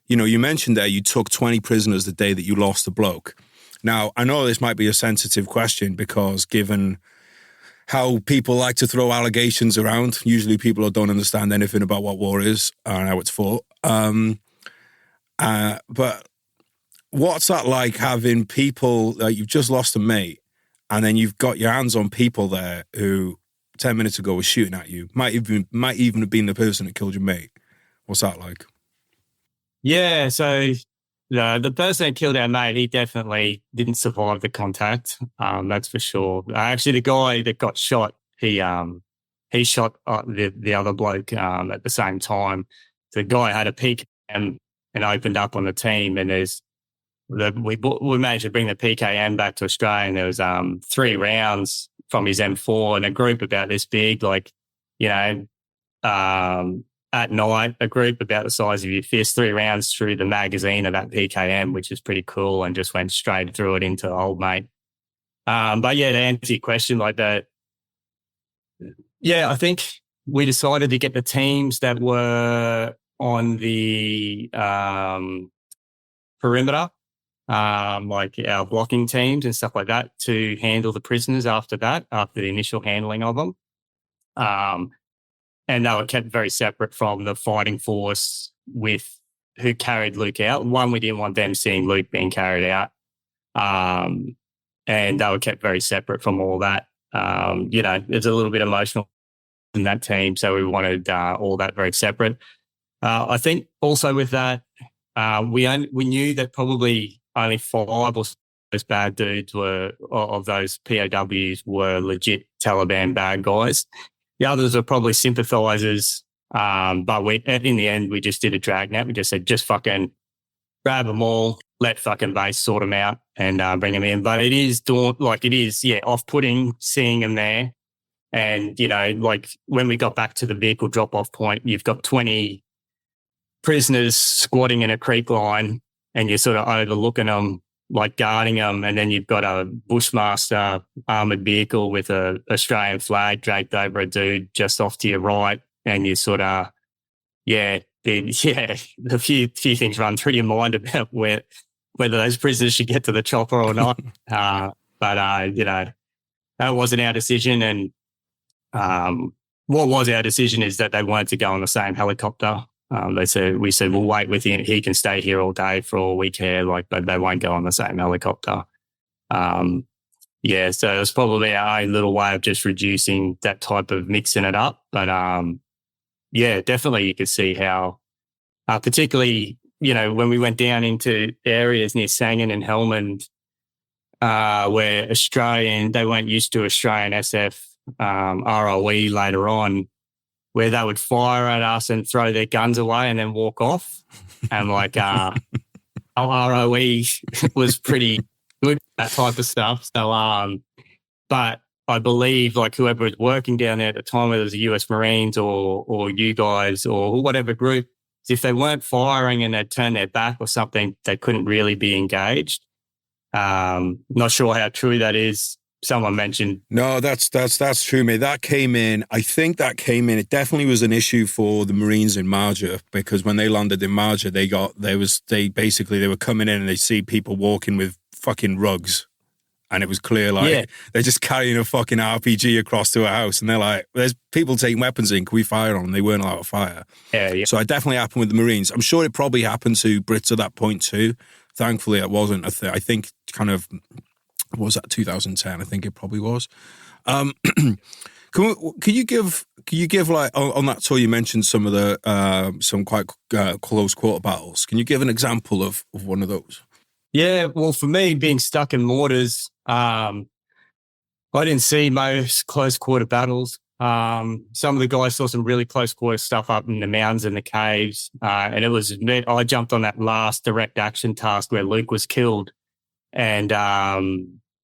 you mentioned there you took 20 prisoners the day that you lost a bloke. Now, I know this might be a sensitive question because given how people like to throw allegations around, usually people who don't understand anything about what war is and how it's fought. But what's that like, having people, you've just lost a mate, and then you've got your hands on people there who 10 minutes ago was shooting at you, might even have been the person that killed your mate? What's that like? Yeah, so the person that killed our mate, he definitely didn't survive the contact. That's for sure. Actually, the guy that got shot, he shot the other bloke at the same time. The guy had a PKM and opened up on the team, and we managed to bring the PKM back to Australia, and there was 3 rounds from his M4 and a group about this big, like, at night, a group about the size of your fist, 3 rounds through the magazine of that PKM, which is pretty cool, and just went straight through it into old mate. But yeah, to answer your question like that, I think we decided to get the teams that were on the perimeter, like our blocking teams and stuff like that, to handle the prisoners after the initial handling of them. And they were kept very separate from the fighting force who carried Luke out. One, we didn't want them seeing Luke being carried out. And they were kept very separate from all that. It's a little bit emotional in that team. So we wanted all that very separate. I think also with that, we knew that probably only 5 or 6 those bad dudes of those POWs were legit Taliban bad guys. The others are probably sympathizers. But in the end, we just did a dragnet. We just said, just fucking grab them all, let fucking base sort them out and bring them in. But it is off-putting seeing them there. And, like when we got back to the vehicle drop-off point, you've got 20 prisoners squatting in a creek line and you're sort of overlooking them, like guarding them. And then you've got a Bushmaster armoured vehicle with a Australian flag draped over a dude just off to your right. And you sort of, the few things run through your mind about whether those prisoners should get to the chopper or not. But that wasn't our decision. And what was our decision is that they wanted to go on the same helicopter. We said, we'll wait with him. He can stay here all day for all we care, but they won't go on the same helicopter. So it's probably our own little way of just reducing that type of mixing it up. But definitely you could see how, particularly, when we went down into areas near Sangin and Helmand, where they weren't used to Australian SF ROE later on, where they would fire at us and throw their guns away and then walk off. And our ROE was pretty good, that type of stuff. So, but I believe whoever was working down there at the time, whether it was the US Marines or you guys or whatever group, if they weren't firing and they'd turn their back or something, they couldn't really be engaged. Not sure how true that is. Someone mentioned. No, that's true, mate. That came in. I think that came in. It definitely was an issue for the Marines in Marja, because when they landed in Marja, they were coming in and they see people walking with fucking rugs. And it was clear, they're just carrying a fucking RPG across to a house. And they're like, there's people taking weapons in. Can we fire on them? They weren't allowed to fire. Yeah. So it definitely happened with the Marines. I'm sure it probably happened to Brits at that point too. Thankfully, it wasn't. I think kind of, what was that, 2010? I think it probably was. Can you give on that tour, you mentioned some of the, some quite close quarter battles. Can you give an example of one of those? Yeah, well, for me, being stuck in mortars, I didn't see most close quarter battles. Some of the guys saw some really close quarter stuff up in the mountains and the caves. And I jumped on that last direct action task where Luke was killed. And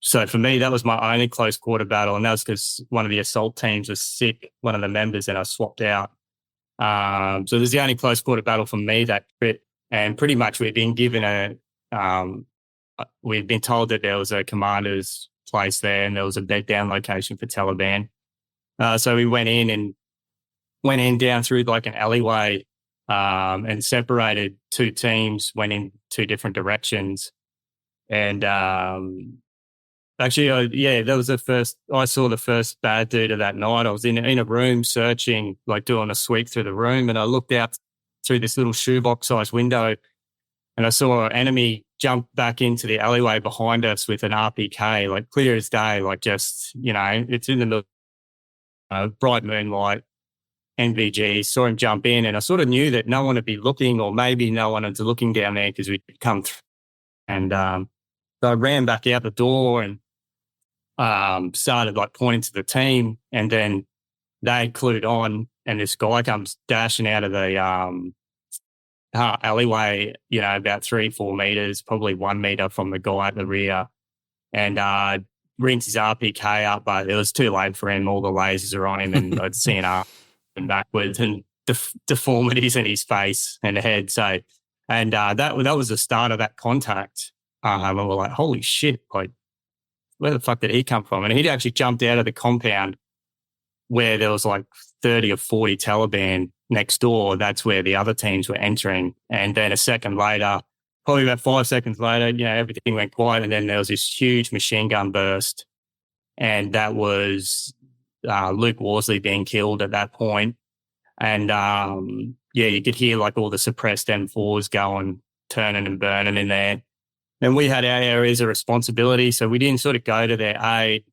so for me, that was my only close quarter battle. And that was because one of the assault teams was sick, one of the members, and I swapped out. So there's the only close quarter battle for me that trip. And pretty much we've been given we've been told that there was a commander's place there and there was a bed down location for Taliban. So we went in down through like an alleyway and separated 2 teams, went in 2 different directions. And that was I saw the first bad dude of that night. I was in a room searching, doing a sweep through the room, and I looked out through this little shoebox-sized window and I saw an enemy jump back into the alleyway behind us with an RPK, clear as day, it's in the middle of bright moonlight, NVG, saw him jump in, and I sort of knew that no one would be looking, or maybe no one was looking down there because we'd come through. And so I ran back out the door and started pointing to the team, and then they clued on, and this guy comes dashing out of the alleyway, about 3-4 meters, probably 1 meter from the guy at the rear, and rings his RPK up, but it was too late for him. All the lasers are on him, and I'd seen up and backwards and deformities in his face and head. So, and that was the start of that contact. And we're like, holy shit, where the fuck did he come from? And he'd actually jumped out of the compound where there was 30 or 40 Taliban next door. That's where the other teams were entering. And then a second later, probably about 5 seconds later, everything went quiet. And then there was this huge machine gun burst. And that was Luke Worsley being killed at that point. And you could hear all the suppressed M4s going, turning and burning in there. And we had our areas of responsibility. So we didn't sort of go to their aid.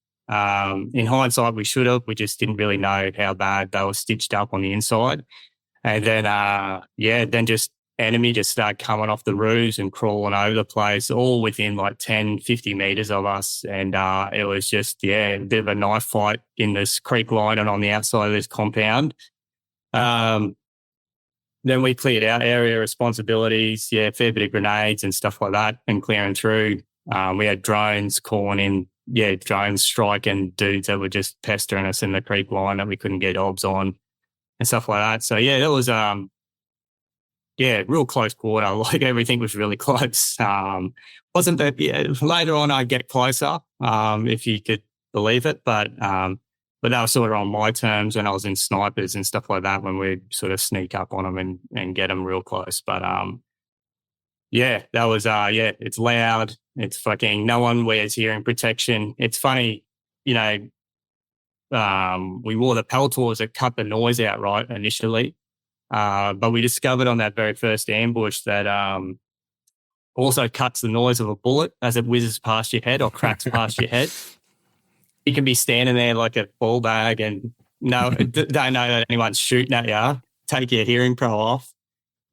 In hindsight, we should have. We just didn't really know how bad they were stitched up on the inside. And then, then just enemy just started coming off the roofs and crawling over the place, all within like 10, 50 meters of us. And it was just, a bit of a knife fight in this creek line and on the outside of this compound. Then we cleared our area responsibilities, fair bit of grenades and stuff like that and clearing through. We had drones calling in, drones striking dudes that were just pestering us in the creek line that we couldn't get obs on and stuff like that. So, that was, real close quarter. Like everything was really close. Wasn't that, later on I'd get closer, if you could believe it. But that was sort of on my terms when I was in snipers and stuff like that, when we sort of sneak up on them and get them real close. But, that was, it's loud. It's fucking, no one wears hearing protection. It's funny, we wore the peltors that cut the noise out right initially. But we discovered on that very first ambush that also cuts the noise of a bullet as it whizzes past your head or cracks past your head. You can be standing there like a ball bag and don't know that anyone's shooting at you. Take your hearing pro off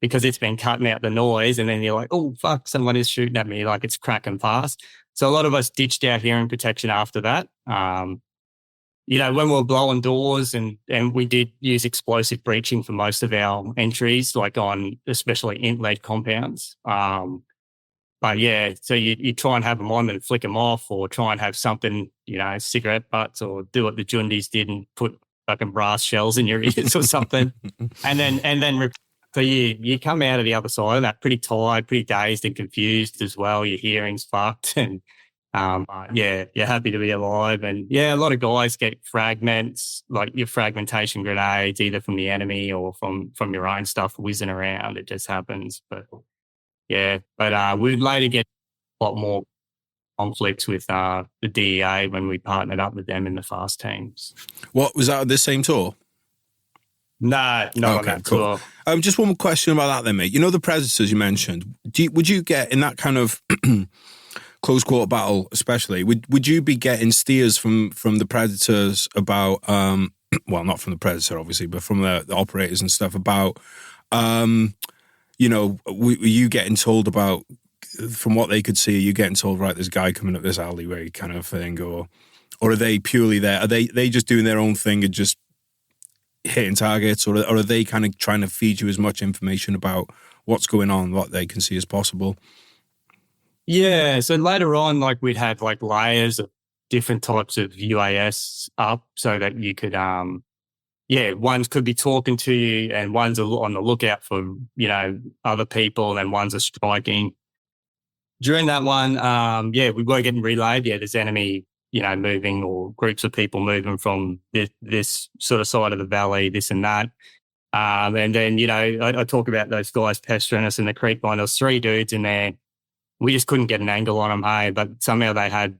because it's been cutting out the noise, and then you're like, oh, fuck, someone is shooting at me, like it's cracking past. So a lot of us ditched our hearing protection after that. When we were blowing doors and we did use explosive breaching for most of our entries, like on especially int-led compounds. So you try and have them on and flick them off, or try and have something, cigarette butts, or do what the Jundis did and put fucking brass shells in your ears or something. So you come out of the other side of that pretty tired, pretty dazed and confused as well. Your hearing's fucked and you're happy to be alive. And a lot of guys get fragments, like your fragmentation grenades, either from the enemy or from your own stuff whizzing around. It just happens. But we'd later get a lot more conflicts with the DEA when we partnered up with them in the fast teams. What was that, the same tour? No, not on that tour. Just one more question about that then, mate. The Predators you mentioned, would you get in that kind of close quarter battle, especially, would you be getting steers from the Predators about, well, not from the Predator, obviously, but from the operators and stuff about, were you getting told about, from what they could see, are you getting told, right, there's a guy coming up this alleyway kind of thing, or are they purely there? Are they just doing their own thing and just hitting targets, or are they kind of trying to feed you as much information about what's going on, what they can see as possible? Yeah, so later on, like we'd have like layers of different types of UAS up so that you could, ones could be talking to you and ones are on the lookout for, other people, and then ones are striking. During that one, we were getting relayed, there's enemy, moving, or groups of people moving from this sort of side of the valley, this and that. And then, I talk about those guys pestering us in the creek line. There was 3 dudes in there. We just couldn't get an angle on them, hey, but somehow they had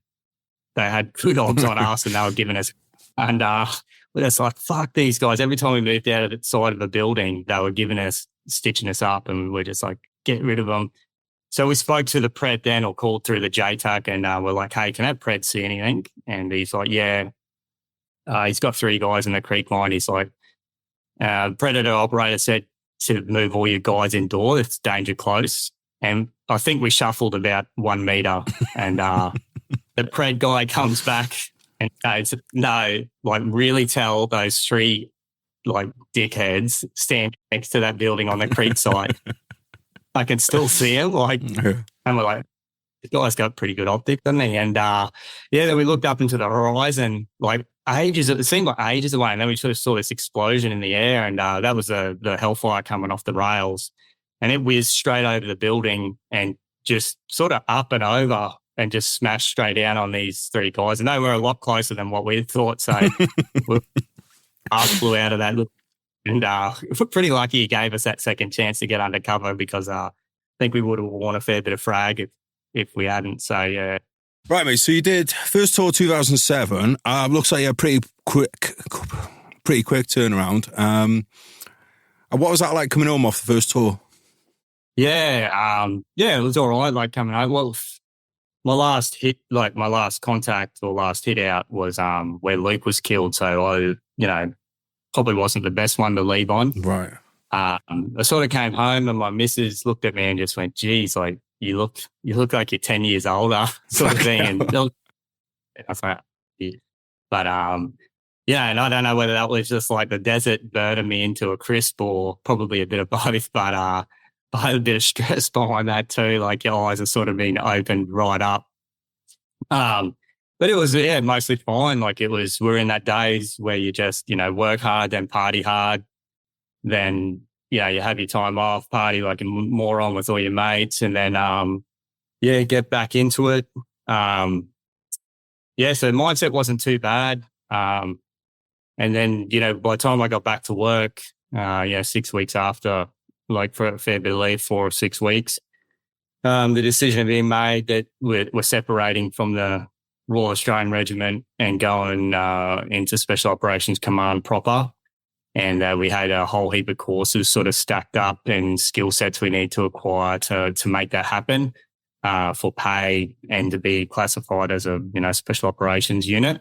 good odds on us, and they were giving us, and we're just like, fuck these guys. Every time we moved out of the side of a building, they were stitching us up, and we're just like, get rid of them. So we spoke to the Pred then, or called through the JTAC, and we're like, hey, can that Pred see anything? And he's like, yeah. He's got 3 guys in the creek line. He's like, Predator operator said to move all your guys indoor. It's danger close. And I think we shuffled about 1 meter, and the Pred guy comes back and goes, no, like really tell those 3 like dickheads stand next to that building on the creek side. I can still see him, like, and we're like, the guy's got pretty good optics, doesn't he? And then we looked up into the horizon, like it seemed like ages away, and then we sort of saw this explosion in the air, and that was the Hellfire coming off the rails, and it whizzed straight over the building and just sort of up and over and just smashed straight down on these 3 guys. And they were a lot closer than what we had thought, so we flew out of that. And we're pretty lucky he gave us that second chance to get under cover, because I think we would have won a fair bit of frag if we hadn't. So, yeah. Right, mate. So you did first tour 2007. Looks like you had pretty quick turnaround. And what was that like coming home off the first tour? Yeah, it was all right, like coming home. Well, my last hit, like my last contact or last hit out was where Luke was killed. So I probably wasn't the best one to leave on. Right. I sort of came home and my missus looked at me and just went, "Geez, like you look like you're 10 years older," sort of thing. And I was like, yeah. But yeah, and I don't know whether that was just like the desert burning me into a crisp or probably a bit of both. But I had a bit of stress behind that too. Like your eyes are sort of being opened right up. But it was mostly fine. Like we're in that days where you just work hard, then party hard, then you have your time off, party like a moron with all your mates, and then get back into it. So mindset wasn't too bad. And then, by the time I got back to work, 6 weeks after, like for a fair bit of leave, 4 or 6 weeks, the decision being made that we're separating from the Royal Australian Regiment and going into Special Operations Command proper. And we had a whole heap of courses sort of stacked up and skill sets we need to acquire to make that happen for pay and to be classified as a, Special Operations unit.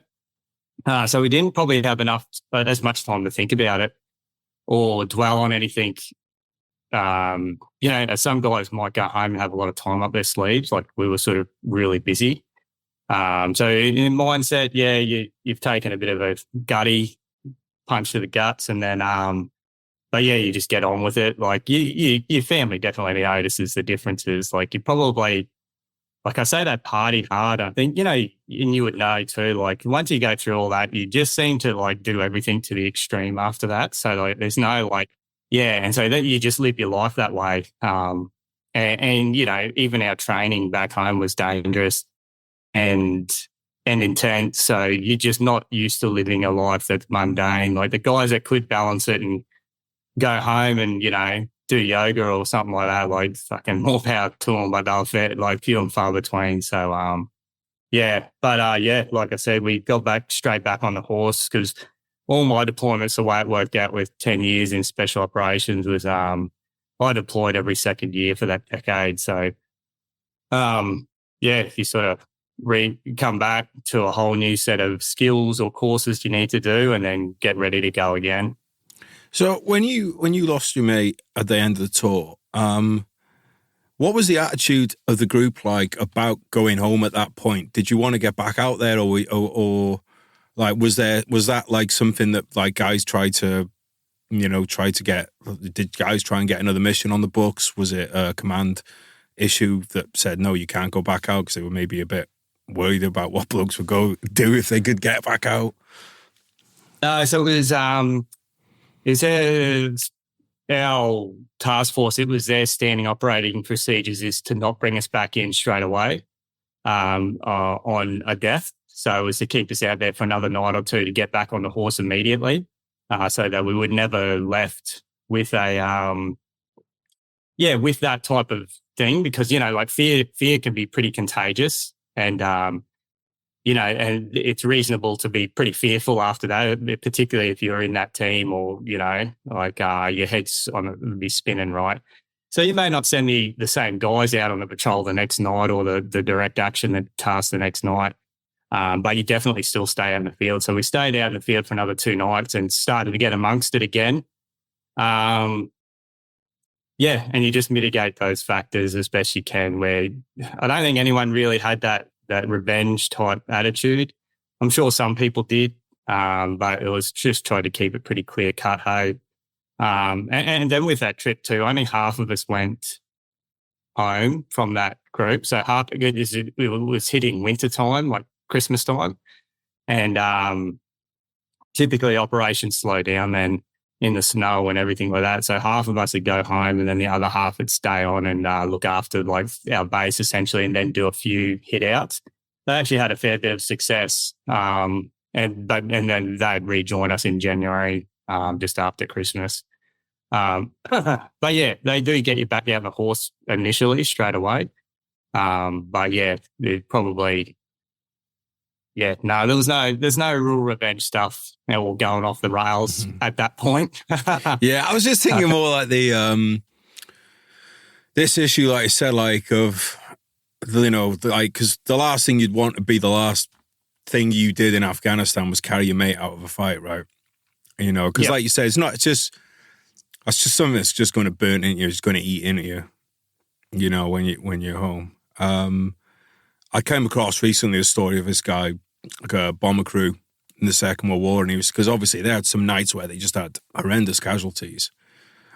So we didn't probably have as much time to think about it or dwell on anything. Some guys might go home and have a lot of time up their sleeves. Like we were sort of really busy. So in mindset, you've taken a bit of a gutty punch to the guts, and then, you just get on with it. Like your family definitely notices the differences. Like you probably, like I say, that party hard. I think, and you would know too, like once you go through all that, you just seem to like do everything to the extreme after that. So like, there's no and so then you just live your life that way. And even our training back home was dangerous and intense. So you're just not used to living a life that's mundane. Like the guys that could balance it and go home and, do yoga or something like that, like fucking more power to them, but they'll fit like few and far between. So, like I said, we got straight back on the horse because all my deployments, the way it worked out with 10 years in special operations was, I deployed every second year for that decade. So, you sort of come back to a whole new set of skills or courses you need to do and then get ready to go again. So when you lost your mate at the end of the tour, what was the attitude of the group like about going home at that point? Did you want to get back out there, or like was that like something that like guys tried to get? Did guys try and get another mission on the books? Was it a command issue that said no, you can't go back out because they were maybe a bit worried about what blokes would go do if they could get back out? So it was our task force. It was their standing operating procedures is to not bring us back in straight away on a death. So it was to keep us out there for another night or two to get back on the horse immediately, so that we would never left with a with that type of thing, because like fear can be pretty contagious, and and it's reasonable to be pretty fearful after that, particularly if you're in that team or, your head's be spinning, right? So you may not send the same guys out on the patrol the next night or the direct action task the next night, but you definitely still stay out in the field. So we stayed out in the field for another 2 nights and started to get amongst it again. And you just mitigate those factors as best you can, where I don't think anyone really had that revenge type attitude. I'm sure some people did, but it was just trying to keep it pretty clear cut. Hey, and then with that trip too, only half of us went home from that group. So half it was hitting winter time, like Christmas time, and typically operations slow down then in the snow and everything like that. So half of us would go home and then the other half would stay on and look after like our base essentially, and then do a few hit outs. They actually had a fair bit of success. And then they'd rejoin us in January, just after Christmas. But they do get you back out on the horse initially straight away. It probably, there's no real revenge stuff all going off the rails at that point. Yeah, I was just thinking more like the this issue, like I said, like of because the last thing you'd want to be the last thing you did in Afghanistan was carry your mate out of a fight, right? Because Yep. like you say, it's just something that's just going to burn into you, it's going to eat into you, when you're home. I came across recently a story of this guy, like a bomber crew in the Second World War, and because obviously they had some nights where they just had horrendous casualties.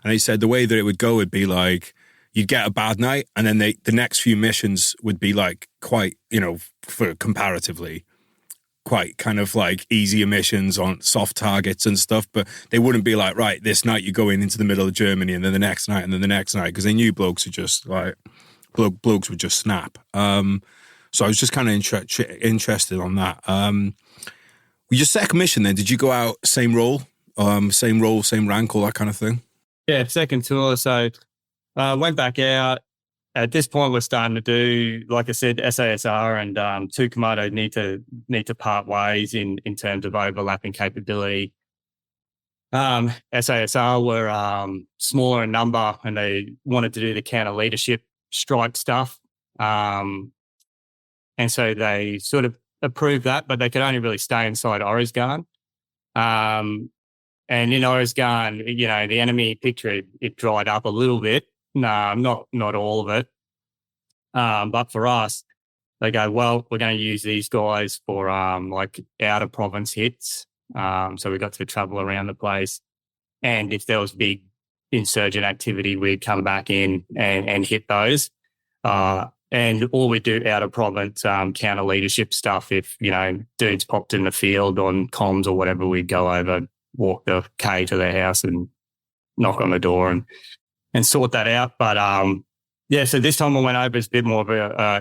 And he said the way that it would go would be like, you'd get a bad night, and then the next few missions would be like quite, for comparatively, quite kind of like easier missions on soft targets and stuff. But they wouldn't be like, right, this night you're going into the middle of Germany, and then the next night, and then the next night, because they knew blokes would just like, blokes would just snap. So I was just kind of interested on that. Your second mission then, did you go out same role, same rank, all that kind of thing? Yeah, second tour. So went back out. At this point, we're starting to do, like I said, SASR and two Commando need to part ways in terms of overlapping capability. SASR were smaller in number, and they wanted to do the counter leadership strike stuff. And so they sort of approved that, but they could only really stay inside Oruzgan. And in Oruzgan, the enemy picture, it dried up a little bit. No, not all of it. But for us, they go, well, we're going to use these guys for like out of province hits. So we got to travel around the place. And if there was big insurgent activity, we'd come back in and hit those. Or we do out of province counter leadership stuff. If, dudes popped in the field on comms or whatever, we'd go over, walk the K to their house and knock on the door and sort that out. But so this time I went over as a bit more of a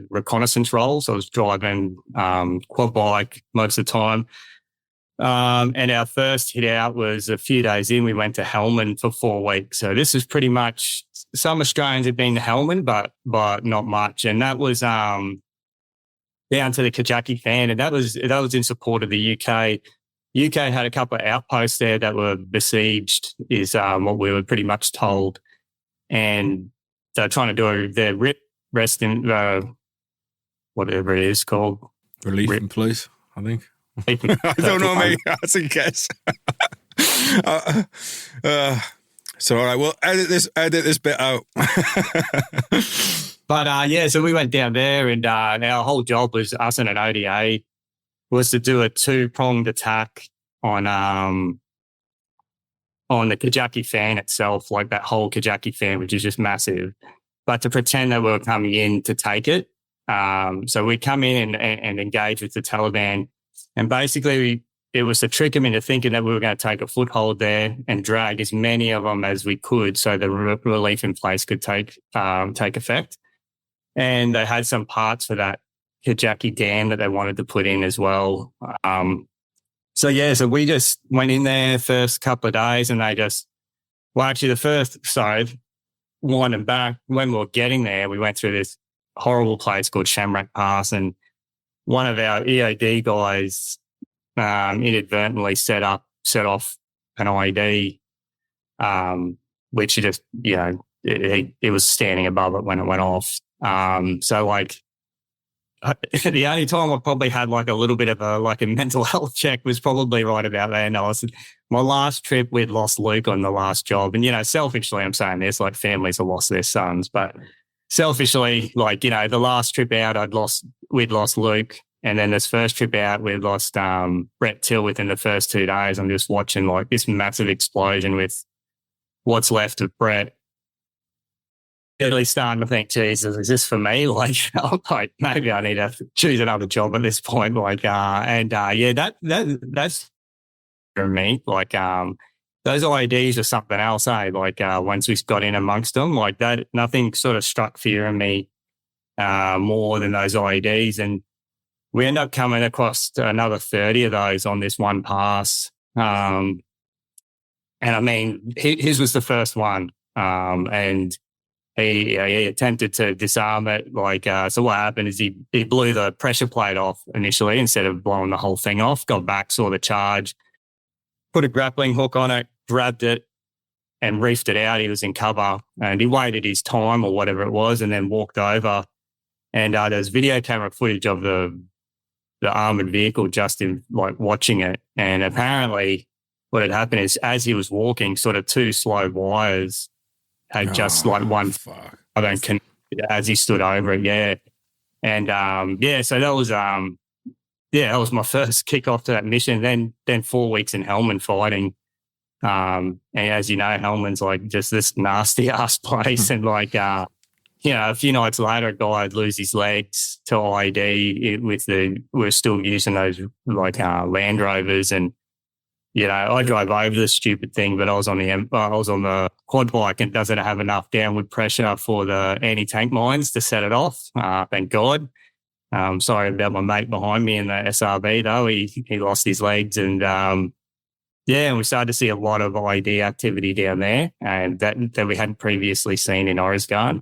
reconnaissance role. So I was driving quad bike most of the time. And our first hit out was a few days in. We went to Helmand for 4 weeks. So this is pretty much, some Australians have been to Helmand, but not much. And that was down to the Kajaki fan, and that was in support of the UK. UK had a couple of outposts there that were besieged, is what we were pretty much told. And they're trying to do their rest in whatever it is called. Relief in place, I think. I don't know, mate. That's a guess. So, all right, we'll edit this bit out. But so we went down there, and our whole job was, us and an ODA, was to do a 2-pronged attack on the Kajaki fan itself, like that whole Kajaki fan, which is just massive, but to pretend that we were coming in to take it. So we'd come in and engage with the Taliban, and basically it was to trick them into thinking that we were going to take a foothold there and drag as many of them as we could so the relief in place could take effect. And they had some parts for that Kajaki dam that they wanted to put in as well. So we just went in there first couple of days, and winding back, when we were getting there, we went through this horrible place called Shamrock Pass, and one of our EOD guys inadvertently set off an IED, which it was standing above it when it went off. The only time I probably had like a little bit of a mental health check was probably right about then. My last trip, we'd lost Luke on the last job. And, selfishly, I'm saying this, like families have lost their sons, but selfishly, the last trip out, we'd lost Luke. And then this first trip out, we'd lost Brett Till within the first 2 days. I'm just watching like this massive explosion with what's left of Brett. Really starting to think, Jesus, is this for me? Maybe I need to choose another job at this point. That's for me. Those IEDs are something else, eh? Once we got in amongst them, that, nothing sort of struck fear in me more than those IEDs. And we end up coming across another 30 of those on this one pass. And I mean, his was the first one. And he attempted to disarm it. So what happened is he blew the pressure plate off initially instead of blowing the whole thing off, got back, saw the charge, put a grappling hook on it, grabbed it and reefed it out. He was in cover and he waited his time or whatever it was and then walked over And there's video camera footage of the armored vehicle just in like watching it. And apparently what had happened is as he was walking, sort of two slow wires had just like one, I don't connect as he stood over it. Yeah. And so that was, that was my first kickoff to that mission. Then 4 weeks in Helmand fighting. And as you know, Helmand's like just this nasty ass place. And like, a few nights later, a guy would lose his legs to IED we're still using those like Land Rovers. And, I drove over the stupid thing, but I was on the quad bike and doesn't have enough downward pressure for the anti-tank mines to set it off. Thank God. Sorry about my mate behind me in the SRB though. He lost his legs and, and we started to see a lot of IED activity down there and that we hadn't previously seen in Oruzgan.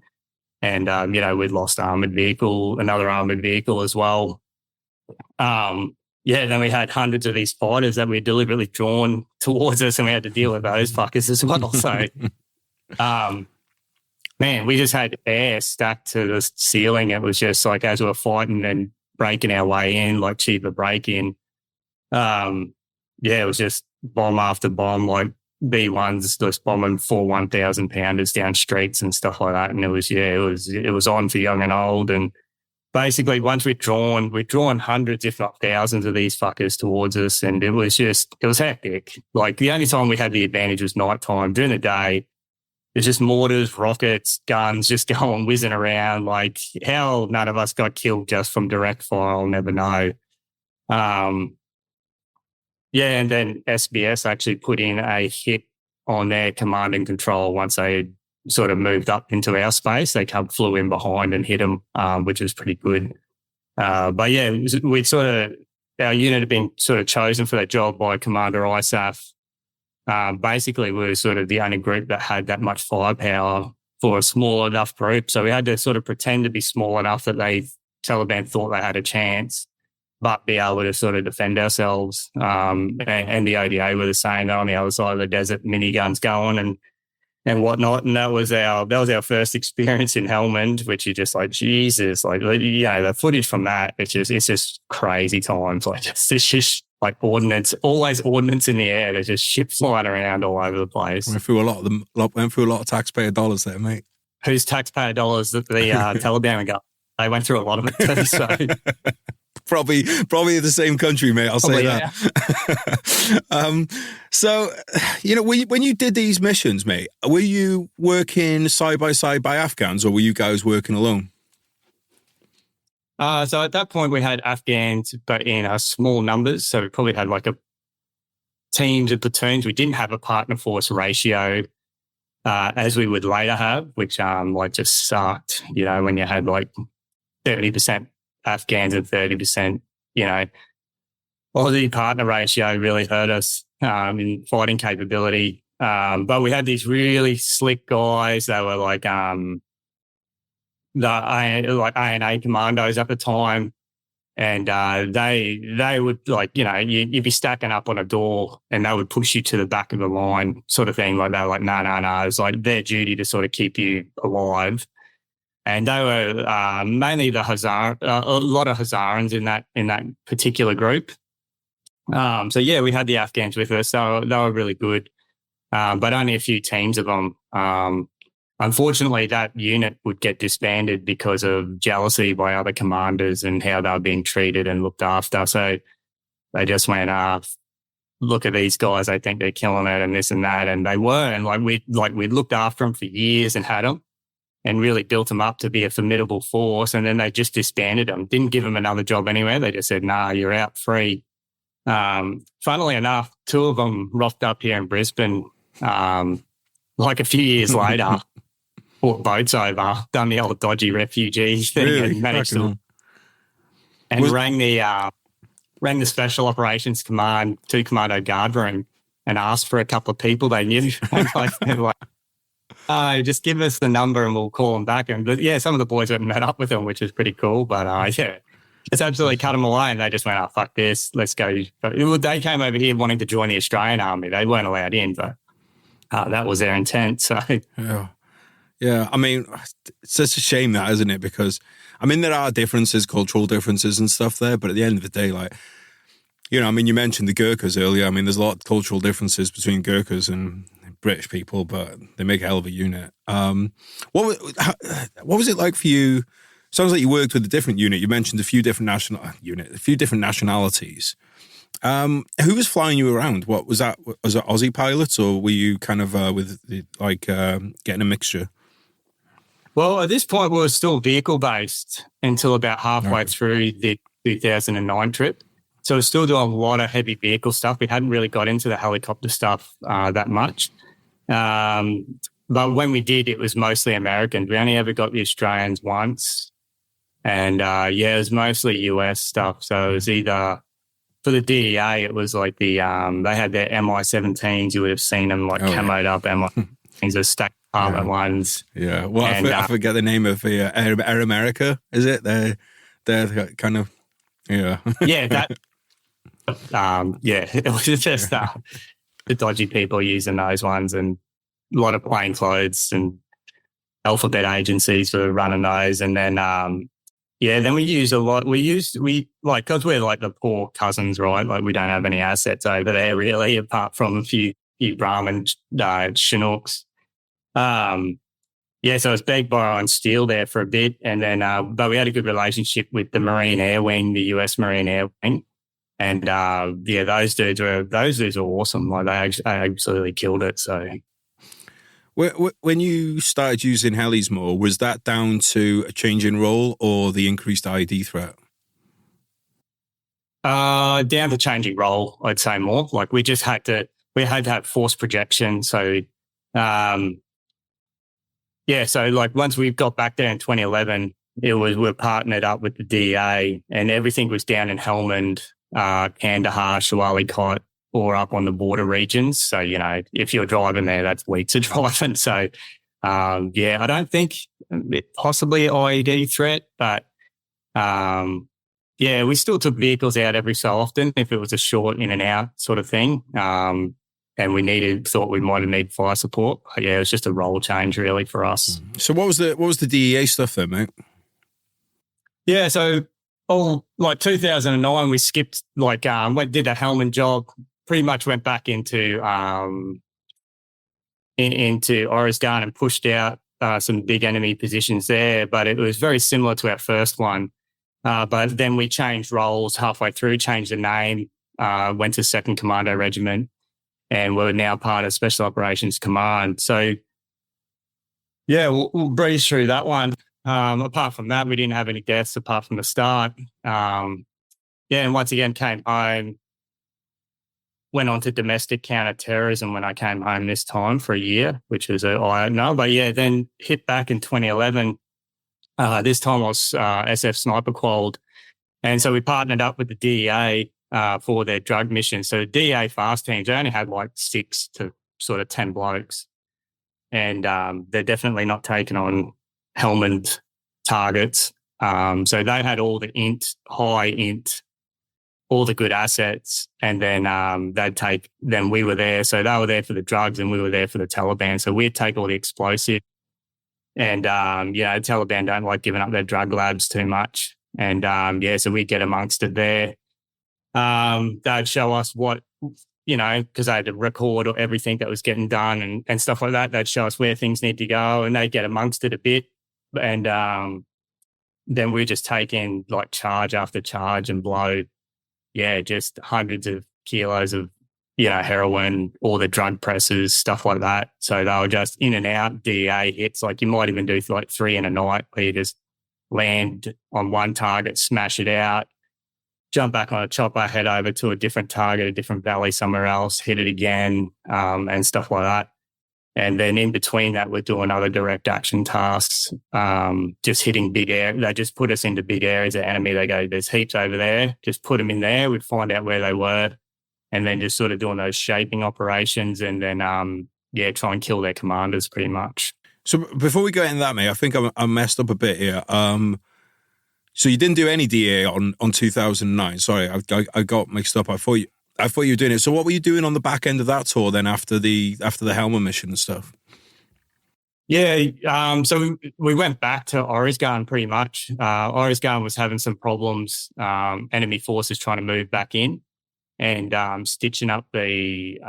And, we'd lost another armoured vehicle as well. Then we had hundreds of these fighters that we deliberately drawn towards us and we had to deal with those fuckers as well. So, we just had air stacked to the ceiling. It was just like as we were fighting and breaking our way in, like cheaper break-in. It was just bomb after bomb, like B1s just bombing 4 1,000-pounders down streets and stuff like that. And it was on for young and old. And basically once we'd drawn hundreds, if not thousands of these fuckers towards us. And it was hectic. Like the only time we had the advantage was nighttime. During the day, it's just mortars, rockets, guns, just going whizzing around. Like how none of us got killed just from direct fire, I'll never know. And then SBS actually put in a hit on their command and control once they had sort of moved up into our space. They flew in behind and hit them, which was pretty good. Our unit had been sort of chosen for that job by Commander ISAF. Basically, we were sort of the only group that had that much firepower for a small enough group. So we had to sort of pretend to be small enough that Taliban thought they had a chance, but be able to sort of defend ourselves. And the ODA were the same. They're on the other side of the desert, miniguns going and whatnot. And that was our first experience in Helmand, which is just like, Jesus, like, the footage from that, it's just crazy times. Like, it's just like ordnance, always ordnance in the air. There's just ships flying around all over the place. Went through a lot of taxpayer dollars there, mate. Whose taxpayer dollars that the Taliban got? They went through a lot of it too, so... Probably the same country, mate. I'll say that. So, when you did these missions, mate, were you working side by side by Afghans or were you guys working alone? So at that point we had Afghans, but in small numbers. So we probably had like teams and platoons. We didn't have a partner force ratio as we would later have, which just sucked, when you had like 30% Afghans and 30%, Aussie partner ratio really hurt us in fighting capability. But we had these really slick guys that were like the ANA commandos at the time, and they would you'd be stacking up on a door and they would push you to the back of the line, sort of thing. Like they were like, no, it's like their duty to sort of keep you alive. And they were mainly a lot of Hazarans in that particular group. We had the Afghans with us, so they were really good, but only a few teams of them. Unfortunately, that unit would get disbanded because of jealousy by other commanders and how they were being treated and looked after. So they just went, look at these guys, I think they're killing it and this and that. And they were. And we'd looked after them for years and had them and really built them up to be a formidable force. And then they just disbanded them, didn't give them another job anywhere. They just said, nah, you're out free. Funnily enough, 2 of them rocked up here in Brisbane like a few years later, bought boats over, done the old dodgy refugee thing, really? And managed to rang the Special Operations Command to Commando Guard Room and asked for a couple of people they knew. Just give us the number and we'll call them back. And some of the boys went and met up with them, which is pretty cool. But it's absolutely cut them away. And they just went, fuck this, let's go. They came over here wanting to join the Australian Army. They weren't allowed in, but that was their intent. So Yeah, I mean, it's such a shame that, isn't it? Because, I mean, there are differences, cultural differences and stuff there, but at the end of the day, like, you know, I mean, you mentioned the Gurkhas earlier. I mean, there's a lot of cultural differences between Gurkhas and British people, but they make a hell of a unit. What was it like for you? Sounds like you worked with a different unit. You mentioned a few different nationalities. Who was flying you around? What was that? Was it Aussie pilots, or were you kind of getting a mixture? Well, at this point, we were still vehicle-based until about halfway through the 2009 trip. So we're still doing a lot of heavy vehicle stuff. We hadn't really got into the helicopter stuff that much. But when we did, it was mostly Americans. We only ever got the Australians once. And, it was mostly US stuff. So it was either... For the DEA, it was like they had their MI-17s. You would have seen them camoed up MI-17s, the State Department ones. Yeah. Well, I forget the name of Air America. Is it? They're kind of, yeah. Yeah. That. It was just the dodgy people using those ones, and a lot of plain clothes and alphabet agencies for running those, and then. Then we use a lot. Because we're like the poor cousins, right? Like we don't have any assets over there really, apart from a few Brahmin Chinooks. So it's beg, borrow, and steal there for a bit, and then but we had a good relationship with the Marine Air Wing, the US Marine Air Wing, and those dudes were awesome. Like they absolutely killed it. So. When you started using helis more, was that down to a change in role or the increased ID threat? Down to changing role, I'd say more. Like we had to have force projection. So, so like once we got back there in 2011, we're partnered up with the DEA, and everything was down in Helmand, Kandahar, Shawali Kot, or up on the border regions. So, you know, if you're driving there, that's weeks of driving. So, I don't think possibly IED threat, but, we still took vehicles out every so often if it was a short in and out sort of thing. And we thought we might have needed fire support. But it was just a role change really for us. So what was the DEA stuff then, mate? Yeah. So, 2009, we skipped, did a Helmand job. Pretty much went back into Orisgan and pushed out some big enemy positions there, but it was very similar to our first one. But then we changed roles halfway through, changed the name, went to 2nd Commando Regiment, and we're now part of Special Operations Command. So, we'll breeze through that one. Apart from that, we didn't have any deaths apart from the start. And once again came home. Went on to domestic counter-terrorism when I came home this time for a year, which was an eye-opener. But then hit back in 2011. This time I was SF sniper qualled. And so we partnered up with the DEA for their drug mission. So the DEA fast teams, they only had like 6 to sort of 10 blokes. And they're definitely not taking on Helmand targets. So they had all the high int, all the good assets, and then then we were there. So they were there for the drugs and we were there for the Taliban. So we'd take all the explosive, and, the Taliban don't like giving up their drug labs too much. And, so we'd get amongst it there. They'd show us what, because they had to record everything that was getting done and stuff like that. They'd show us where things need to go, and they'd get amongst it a bit. And then we just take in like charge after charge and blow, just hundreds of kilos of, heroin, all the drug presses, stuff like that. So they were just in and out, DEA hits. Like you might even do like 3 in a night where you just land on one target, smash it out, jump back on a chopper, head over to a different target, a different valley somewhere else, hit it again, and stuff like that. And then in between that, we're doing other direct action tasks, just hitting big areas. They just put us into big areas of enemy. They go, there's heaps over there. Just put them in there. We'd find out where they were, and then just sort of doing those shaping operations, and then, try and kill their commanders pretty much. So before we go into that, mate, I think I messed up a bit here. So you didn't do any DA on 2009. Sorry, I got mixed up. I thought you were doing it. So what were you doing on the back end of that tour then after the Helmand mission and stuff? Yeah, so we went back to Oruzgan pretty much. Oruzgan was having some problems, enemy forces trying to move back in and stitching up the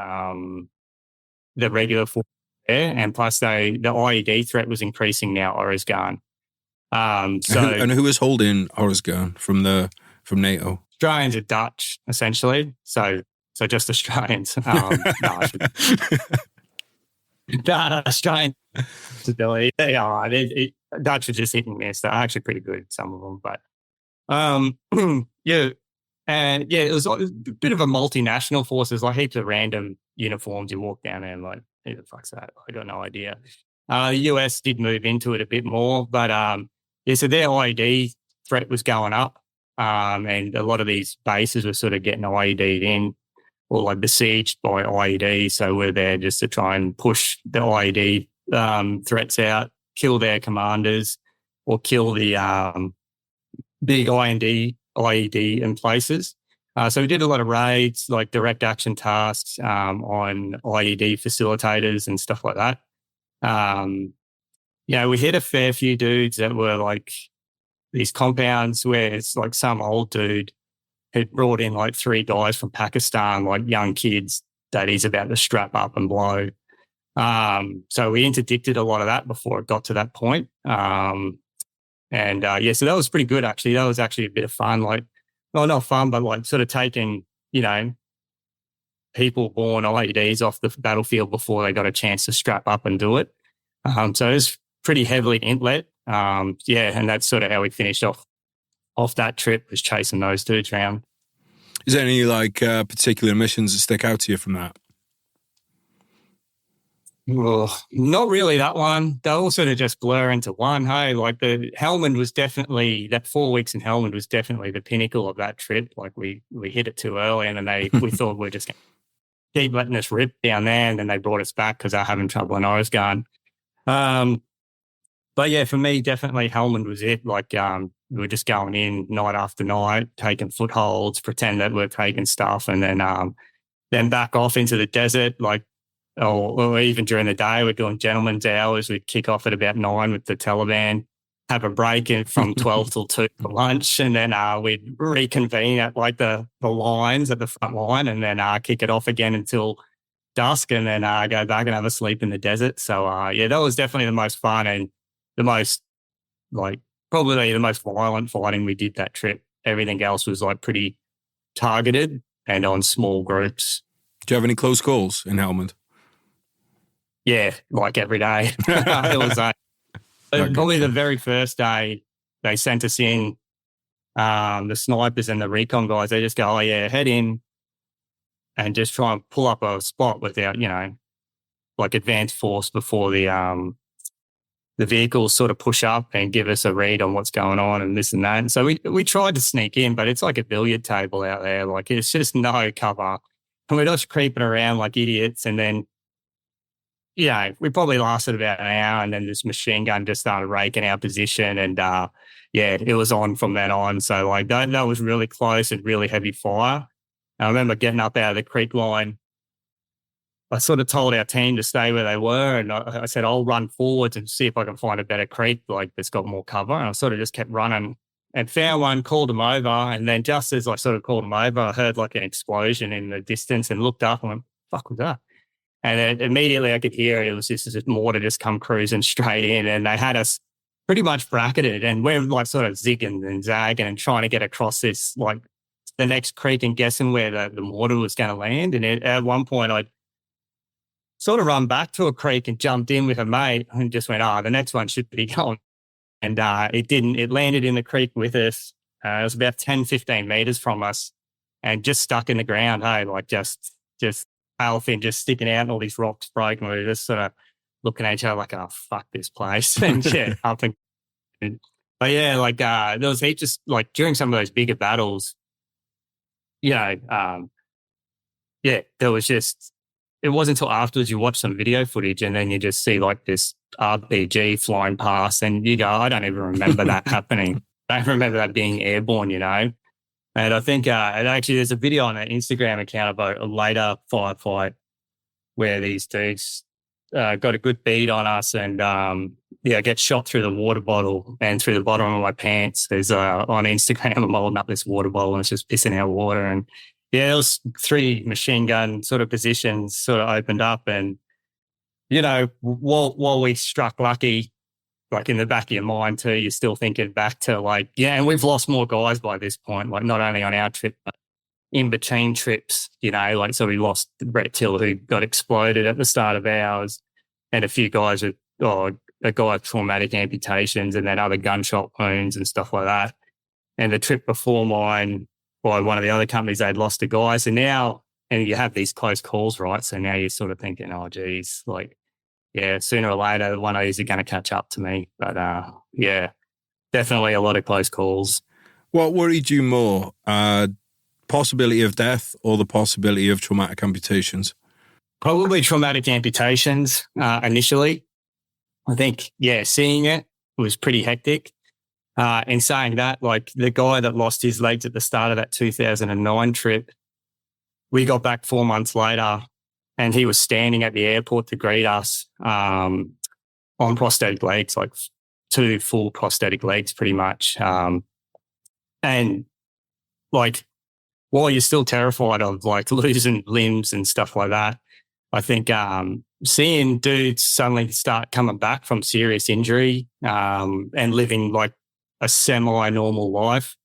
regular force there. And plus, the IED threat was increasing now, Oruzgan. So And who is holding Oruzgan from NATO? Australians are Dutch, essentially. So just Australians. Australian stability. They are right. Dutch are just hit and miss. They're actually pretty good, some of them. But yeah. And yeah, it was a bit of a multinational force. There's like heaps of random uniforms. You walk down there and like, who the fuck's that? I got no idea. The US did move into it a bit more, but yeah, so their IED threat was going up. And a lot of these bases were sort of getting IED'd in or like besieged by IED. So we're there just to try and push the IED threats out, kill their commanders or kill the big IED in places. So we did a lot of raids, like direct action tasks on IED facilitators and stuff like that. We hit a fair few dudes that were like these compounds where it's like some old dude had brought in like 3 guys from Pakistan, like young kids that he's about to strap up and blow. So we interdicted a lot of that before it got to that point. So that was pretty good, actually. That was actually a bit of fun. Like, well, not fun, but like sort of taking, people born IEDs off the battlefield before they got a chance to strap up and do it. So it was pretty heavily inlet. And that's sort of how we finished off that trip, was chasing those dudes around. Is there any like particular missions that stick out to you from that? Well, not really that one. They all sort of just blur into one. Hey, like the Helmand was definitely, that 4 weeks in Helmand was definitely the pinnacle of that trip. Like we hit it too early and then we thought we're just going to keep letting us rip down there. And then they brought us back because they're having trouble in Oruzgan. But yeah, for me, definitely Helmand was it. Like we were just going in night after night, taking footholds, pretend that we're taking stuff, and then back off into the desert, like, or even during the day, we're doing gentlemen's hours. We'd kick off at about 9 with the Taliban, have a break from 12 till 2 for lunch, and then we'd reconvene at like the lines at the front line, and then kick it off again until dusk, and then go back and have a sleep in the desert. So that was definitely the most fun and the most, like, probably the most violent fighting we did that trip. Everything else was like pretty targeted and on small groups. Do you have any close calls in Helmand? Yeah, like every day. It was probably the very first day they sent us in, the snipers and the recon guys, they just go, oh yeah, head in and just try and pull up a spot without, like advanced force before the vehicles sort of push up and give us a read on what's going on and this and that. And so we tried to sneak in, but it's like a billiard table out there. Like it's just no cover. And we're just creeping around like idiots. And then, we probably lasted about an hour and then this machine gun just started raking our position. And it was on from then on. So like that was really close and really heavy fire. I remember getting up out of the creek line. I sort of told our team to stay where they were, and I said, I'll run forwards and see if I can find a better creek like that's got more cover. And I sort of just kept running and found one, called them over. And then just as I sort of called them over, I heard like an explosion in the distance and looked up and went, fuck was that? And then immediately I could hear it was just mortar just come cruising straight in, and they had us pretty much bracketed, and we're like sort of zigging and zagging and trying to get across this, like the next creek and guessing where the mortar was going to land. And at one point I sort of run back to a creek and jumped in with a mate and just went, the next one should be going. And it didn't. It landed in the creek with us. It was about 10, 15 meters from us and just stuck in the ground. Hey, like just tail fin just sticking out and all these rocks broken. We were just sort of looking at each other like, oh, fuck this place. And up and but yeah, like there was heaps just like during some of those bigger battles, there was just, it wasn't until afterwards you watch some video footage and then you just see like this RPG flying past and you go, I don't even remember that happening. I don't remember that being airborne, And I think, and actually there's a video on an Instagram account about a later firefight where these dudes got a good bead on us, and get shot through the water bottle and through the bottom of my pants. There's on Instagram, I'm holding up this water bottle and it's just pissing out water. And there was 3 machine gun sort of positions sort of opened up, and while we struck lucky, like in the back of your mind too, you're still thinking back to and we've lost more guys by this point, like not only on our trip, but in between trips, so we lost Brett Till, who got exploded at the start of ours, and a few guys a guy with traumatic amputations, and then other gunshot wounds and stuff like that. And the trip before mine, by one of the other companies, they'd lost a guy. So now, and you have these close calls, right? So now you're sort of thinking, oh, geez, sooner or later, one of these are going to catch up to me. But definitely a lot of close calls. What worried you more? Possibility of death or the possibility of traumatic amputations? Probably traumatic amputations initially. I think, seeing it was pretty hectic. In saying that, like the guy that lost his legs at the start of that 2009 trip, we got back 4 months later and he was standing at the airport to greet us on prosthetic legs, like 2 full prosthetic legs pretty much. And like, while you're still terrified of like losing limbs and stuff like that, I think seeing dudes suddenly start coming back from serious injury and living like a semi-normal life,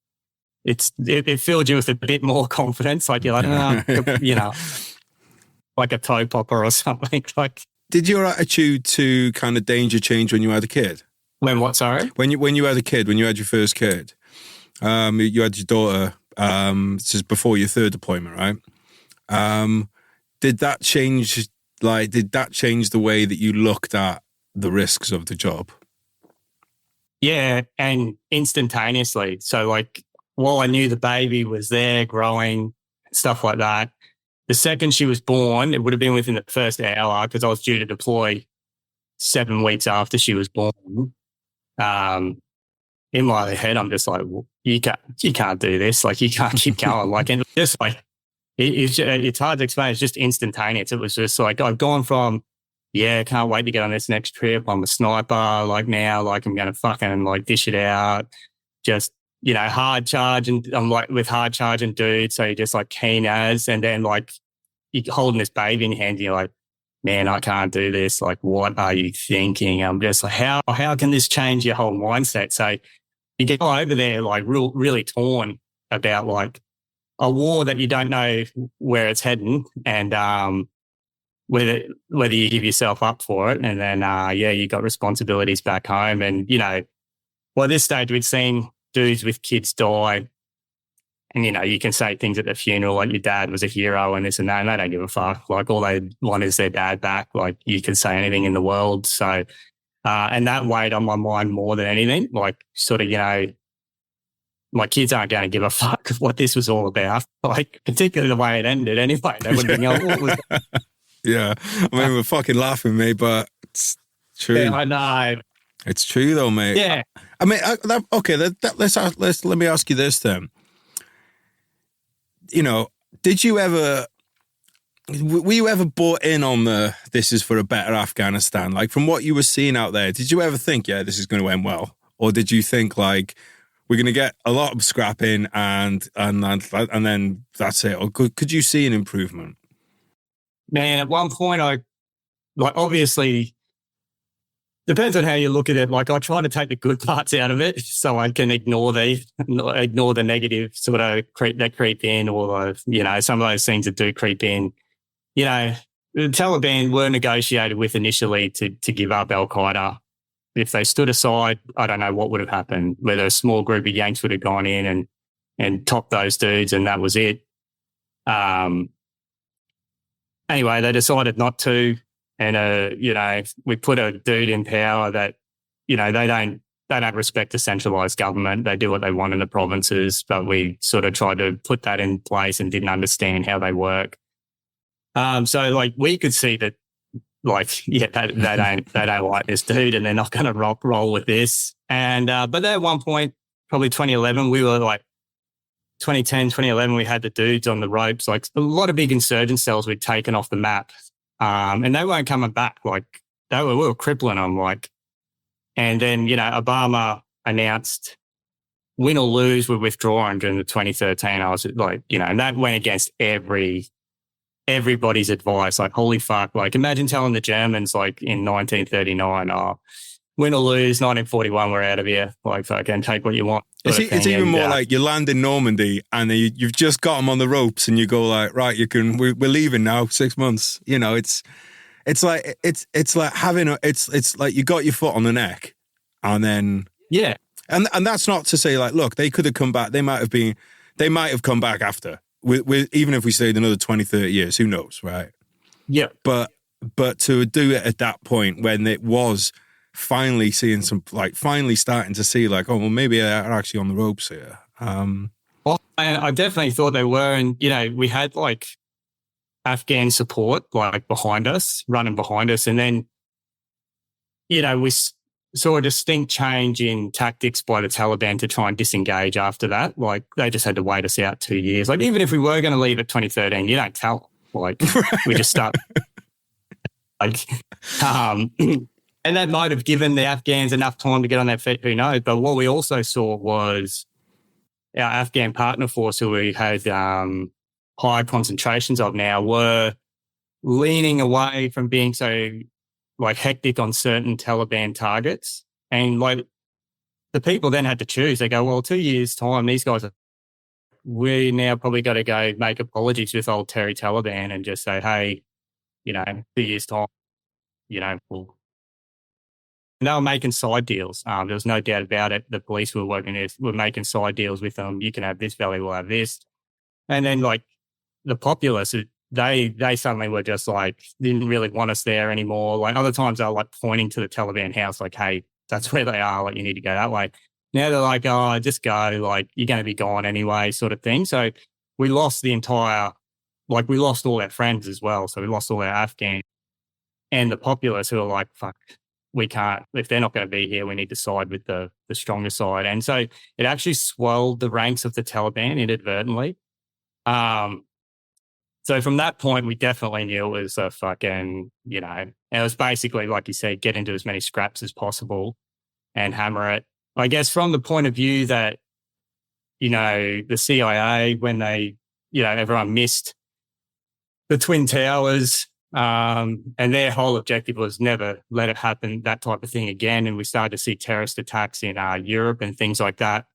it filled you with a bit more confidence. Like you're like, like a toe popper or something. Like, did your attitude to kind of danger change when you had a kid? When what? Sorry. When you had a kid, when you had your first kid, you had your daughter. This is before your 3rd deployment, right? Did that change the way that you looked at the risks of the job? Yeah, and instantaneously. So like, while I knew the baby was there growing, stuff like that, the second she was born, it would have been within the first hour because I was due to deploy 7 weeks after she was born. In my head, I'm just like, well, you can't do this. Like, you can't keep going. Like, and just like, it's hard to explain. It's just instantaneous. It was just like, I've gone from, can't wait to get on this next trip. I'm a sniper. Like now, like I'm going to fucking like dish it out. Just, hard charge. And I'm like with hard charging dudes. So you're just like keen as, and then like you're holding this baby in your hand and you're like, man, I can't do this. Like, what are you thinking? I'm just like, how can this change your whole mindset? So you get over there like really torn about like a war that you don't know where it's heading, and whether you give yourself up for it, and then you got responsibilities back home, and by this stage we'd seen dudes with kids die, and you can say things at the funeral like your dad was a hero and this and that, and they don't give a fuck. Like all they want is their dad back. Like you can say anything in the world. So. And that weighed on my mind more than anything. Like, sort of, my kids aren't going to give a fuck what this was all about. Like, particularly the way it ended anyway. They wouldn't be what was that? Yeah. I mean, we're fucking laughing, mate, but it's true. Yeah, I know. It's true, though, mate. Yeah. I mean, let me ask you this then. Were you ever bought in on this is for a better Afghanistan? Like from what you were seeing out there, did you ever think, this is going to end well? Or did you think like we're going to get a lot of scrapping and then that's it? Or could you see an improvement? Man, at one point obviously depends on how you look at it. Like I try to take the good parts out of it so I can ignore the negative sort of creep in, or some of those things that do creep in. The Taliban were negotiated with initially to give up Al-Qaeda. If they stood aside, I don't know what would have happened, whether a small group of Yanks would have gone in and topped those dudes and that was it. Anyway, they decided not to. And, we put a dude in power that, they don't respect a centralised government. They do what they want in the provinces, but we sort of tried to put that in place and didn't understand how they work. So like we could see that, like, they don't like this dude and they're not going to roll with this. And, but at one point, probably 2011, we were like 2010, 2011, we had the dudes on the ropes, like a lot of big insurgent cells we'd taken off the map. and they weren't coming back. Like we were crippling them. Like, and then Obama announced, win or lose, we're withdrawing during the 2013. I was like, and that went against everybody's advice. Like, holy fuck! Like, imagine telling the Germans like in 1939, oh, win or lose, 1941, we're out of here. Like, fucking take what you want. It's even more like you land in Normandy and you've just got them on the ropes, and you go like, right, we're leaving now. 6 months. It's like having it's like you got your foot on the neck, and then yeah. And that's not to say like, look, they could have come back. They might have come back after. With even if we stayed another 20, 30 years, who knows, right? Yeah. But to do it at that point when it was finally finally starting to see like, oh well, maybe they're actually on the ropes here. Well, I definitely thought they were, and we had like Afghan support like running behind us, and then we saw a distinct change in tactics by the Taliban to try and disengage after that. Like, they just had to wait us out 2 years. Like, even if we were going to leave at 2013, you don't tell. Like, we just start. Like, and that might have given the Afghans enough time to get on their feet, who knows? But what we also saw was our Afghan partner force, who we had high concentrations of now, were leaning away from being so like hectic on certain Taliban targets. And like the people then had to choose. They go, well, 2 years time, these guys we now probably got to go make apologies with old Terry Taliban and just say, hey, 2 years time, we'll. And they were making side deals. There was no doubt about it. The police were working with, were making side deals with them. You can have this valley, we'll have this. And then like the populace, they suddenly were just like, didn't really want us there anymore. Like other times they were like pointing to the Taliban house, like, hey, that's where they are. Like, you need to go that way. Now they're like, oh, just go. Like, you're going to be gone anyway, sort of thing. So we lost we lost all our friends as well. So we lost all our Afghans and the populace who are like, fuck, we can't, if they're not going to be here, we need to side with the stronger side. And so it actually swelled the ranks of the Taliban inadvertently. So from that point, we definitely knew it was a fucking, and it was basically, like you said, get into as many scraps as possible and hammer it. I guess from the point of view that, the CIA, when they, everyone missed the Twin Towers, and their whole objective was never let it happen, that type of thing again. And we started to see terrorist attacks in Europe and things like that.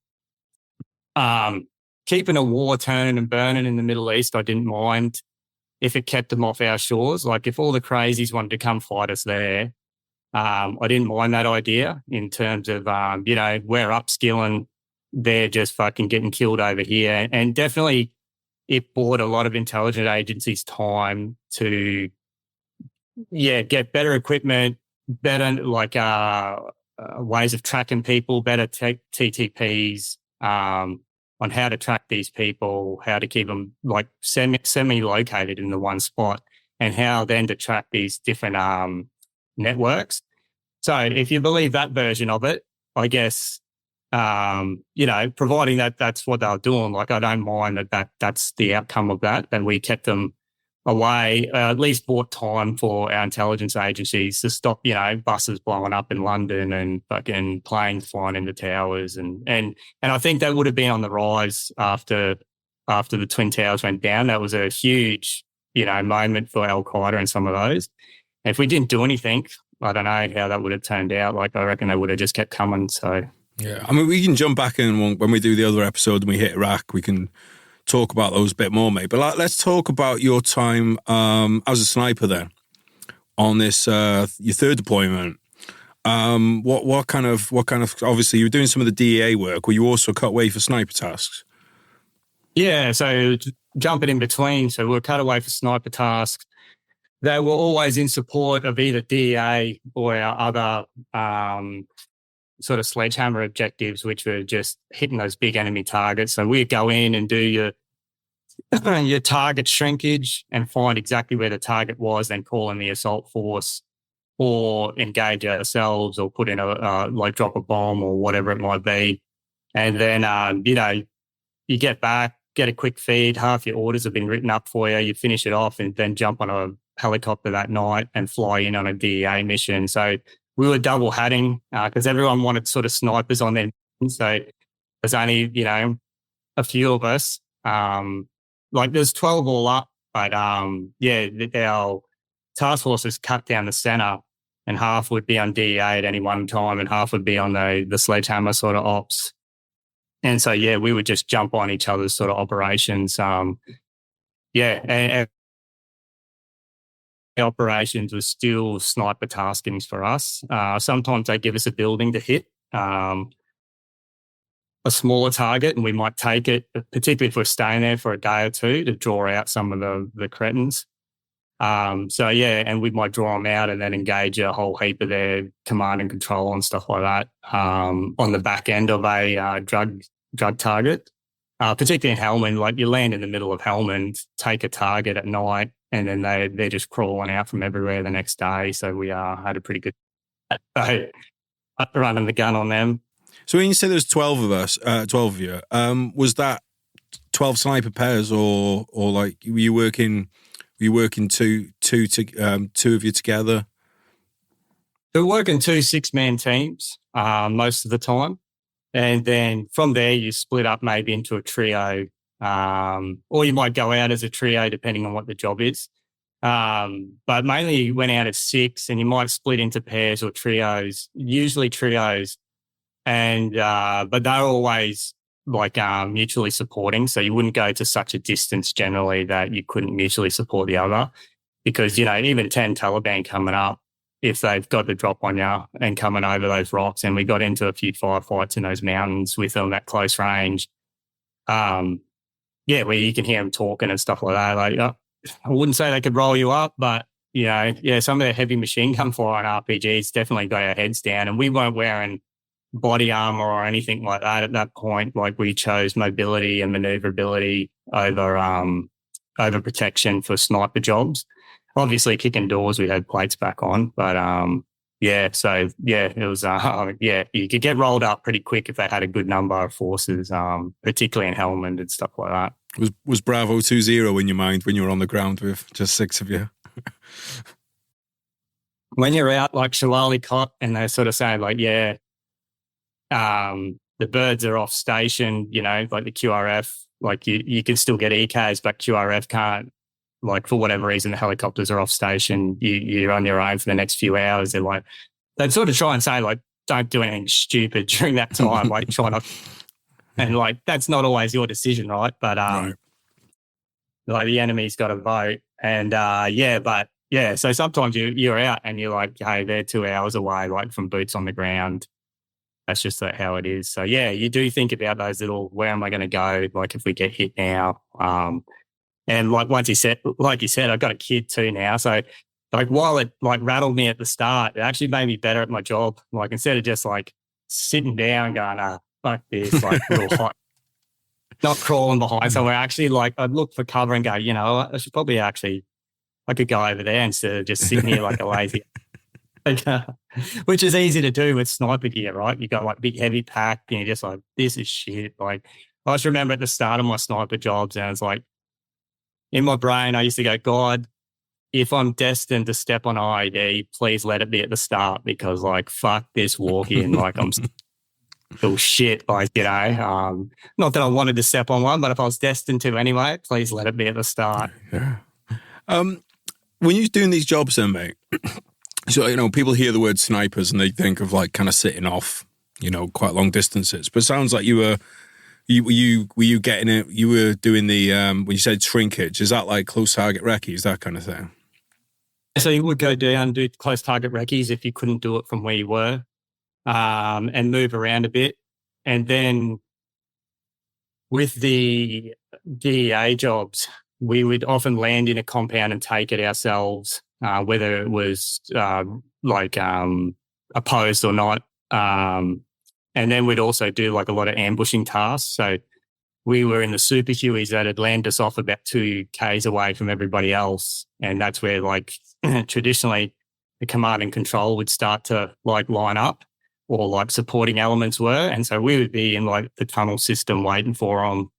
Keeping a war turning and burning in the Middle East, I didn't mind if it kept them off our shores. Like if all the crazies wanted to come fight us there, I didn't mind that idea in terms of, we're upskilling, they're just fucking getting killed over here. And definitely it bought a lot of intelligence agencies time to, get better equipment, better ways of tracking people, better TTPs, on how to track these people, how to keep them like semi-located in the one spot, and how then to track these different networks. So if you believe that version of it, I guess, providing that that's what they were doing, like I don't mind that's the outcome of that, and we kept them away, at least bought time for our intelligence agencies to stop, buses blowing up in London and fucking planes flying into towers. And I think that would have been on the rise after the Twin Towers went down. That was a huge, moment for Al-Qaeda and some of those. And if we didn't do anything, I don't know how that would have turned out. Like, I reckon they would have just kept coming. So, yeah. I mean, we can jump back in when we do the other episode and we hit Iraq, we can talk about those a bit more, mate. But let's talk about your time as a sniper then on this your third deployment. What kind of obviously you were doing some of the DEA work, were you also cut away for sniper tasks? Yeah, so jumping in between, so we were cut away for sniper tasks. They were always in support of either DEA or our other sort of sledgehammer objectives, which were just hitting those big enemy targets. So we'd go in and do your target shrinkage and find exactly where the target was, then call in the assault force or engage ourselves or put in drop a bomb or whatever it might be. And then, you get back, get a quick feed, half your orders have been written up for you, you finish it off and then jump on helicopter that night and fly in on a DEA mission. So we were double hatting because everyone wanted sort of snipers on their mission. So there's only, a few of us. There's 12 all up, but our task force is cut down the center, and half would be on DEA at any one time and half would be on the sledgehammer sort of ops. And so, we would just jump on each other's sort of operations. And operations was still sniper taskings for us. Sometimes they give us a building to hit, a smaller target, and we might take it, particularly if we're staying there for a day or two, to draw out some of the cretins. And we might draw them out and then engage a whole heap of their command and control and stuff like that on the back end of a drug target, particularly in Helmand. Like, you land in the middle of Helmand, take a target at night, and then they're just crawling out from everywhere the next day. So we had a pretty good running the gun on them. So when you say there's 12 of us, 12 of you, was that 12 sniper pairs, or like were you working two of you together? We're working 2 6-man teams most of the time. And then from there, you split up maybe into a trio, or you might go out as a trio depending on what the job is. But mainly you went out as 6, and you might split into pairs or trios, usually trios. And but they're always mutually supporting. So you wouldn't go to such a distance generally that you couldn't mutually support the other, because, even 10 Taliban coming up, if they've got the drop on you and coming over those rocks, and we got into a few firefights in those mountains with them at close range, where you can hear them talking and stuff like that. I wouldn't say they could roll you up, but, some of the heavy machine gun fire and RPGs definitely got our heads down, and we weren't wearing body armor or anything like that at that point. Like, we chose mobility and maneuverability over protection for sniper jobs. Obviously, kicking doors, we had plates back on, but it was you could get rolled up pretty quick if they had a good number of forces, particularly in Helmand and stuff like that. Was Bravo 2-0 in your mind when you were on the ground with just 6 of you? When you're out like Shalali Cot and they're sort of saying the birds are off station, like the QRF, like you can still get EKs, but QRF can't. Like, for whatever reason, the helicopters are off station. You're on your own for the next few hours. They'd sort of try and say, like, don't do anything stupid during that time. Like, try not, and like, that's not always your decision, right? But right. Like, the enemy's got to vote, and so sometimes you're out and you're like, hey, they're 2 hours away, like, from boots on the ground. That's just how it is. So you do think about those little, where am I going to go? Like, if we get hit now, and like you said, I've got a kid too now. So like, while it like rattled me at the start, it actually made me better at my job. Like, instead of just like sitting down going, fuck this, like real hot, not crawling behind somewhere, actually like I'd look for cover and go, I should probably I could go over there instead of just sitting here like a lazy, which is easy to do with sniper gear, right? You got like big heavy pack and you're just like, this is shit. Like, I just remember at the start of my sniper jobs, and it's like, in my brain, I used to go, God, if I'm destined to step on IED, please let it be at the start, because like, fuck this walk in, like I'm still shit, like, not that I wanted to step on one, but if I was destined to anyway, please let it be at the start. Yeah. When you're doing these jobs then, mate, so, people hear the word snipers and they think of like kind of sitting off, quite long distances, but it sounds like you were getting it? You were doing the when you said shrinkage, is that like close target recce's, that kind of thing? So you would go down and do close target recce's if you couldn't do it from where you were, and move around a bit. And then with the DEA jobs, we would often land in a compound and take it ourselves, whether it was opposed or not. And then we'd also do like a lot of ambushing tasks. So we were in the Super Hueys that had landed us off about 2 Ks away from everybody else. And that's where like traditionally the command and control would start to like line up, or like supporting elements were. And so we would be in like the tunnel system waiting for them.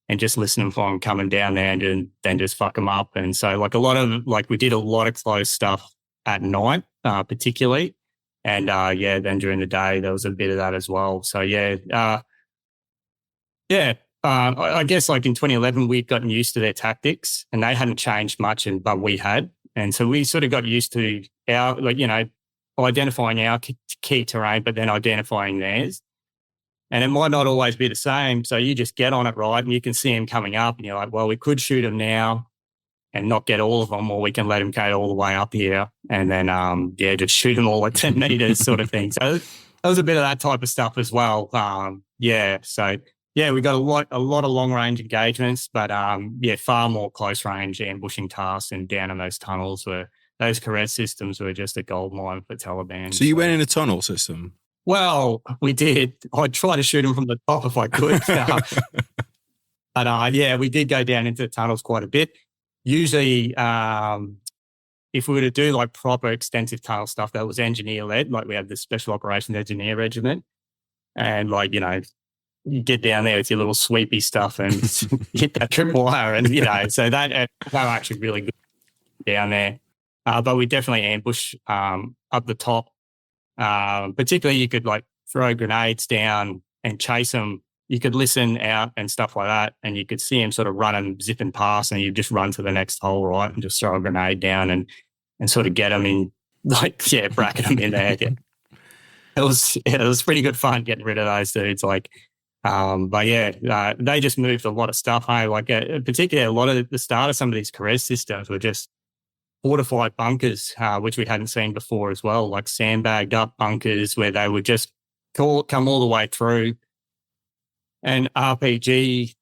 and just listening for them coming down there and then just fuck them up. And so like we did a lot of close stuff at night, particularly. And then during the day, there was a bit of that as well. So I guess like in 2011, we'd gotten used to their tactics and they hadn't changed much, but we had. And so we sort of got used to our, identifying our key terrain, but then identifying theirs. And it might not always be the same. So you just get on it right and you can see them coming up and you're like, well, we could shoot them now and not get all of them, or we can let them go all the way up here and then, just shoot them all at 10 meters sort of thing. So there was a bit of that type of stuff as well. We got a lot of long range engagements, but far more close range ambushing tasks and down in those tunnels those caress systems were just a gold mine for Taliban. So you went in a tunnel system? Well, we did. I'd try to shoot them from the top if I could. But we did go down into the tunnels quite a bit. Usually, if we were to do like proper extensive tunnel stuff, that was engineer led. Like we had the Special Operations Engineer Regiment, and you get down there with your little sweepy stuff and hit that trip wire, and so they were actually really good down there. But we definitely ambush up the top. Particularly, you could like throw grenades down and chase them. You could listen out and stuff like that, and you could see him sort of running, zipping past, and you just run to the next hole, right, and just throw a grenade down and sort of get them in, bracket them in there. Yeah. It was pretty good fun getting rid of those dudes. They just moved a lot of stuff home. Particularly a lot of the start of some of these caress systems were just fortified bunkers, which we hadn't seen before as well, like sandbagged up bunkers where they would just come all the way through. And RPGs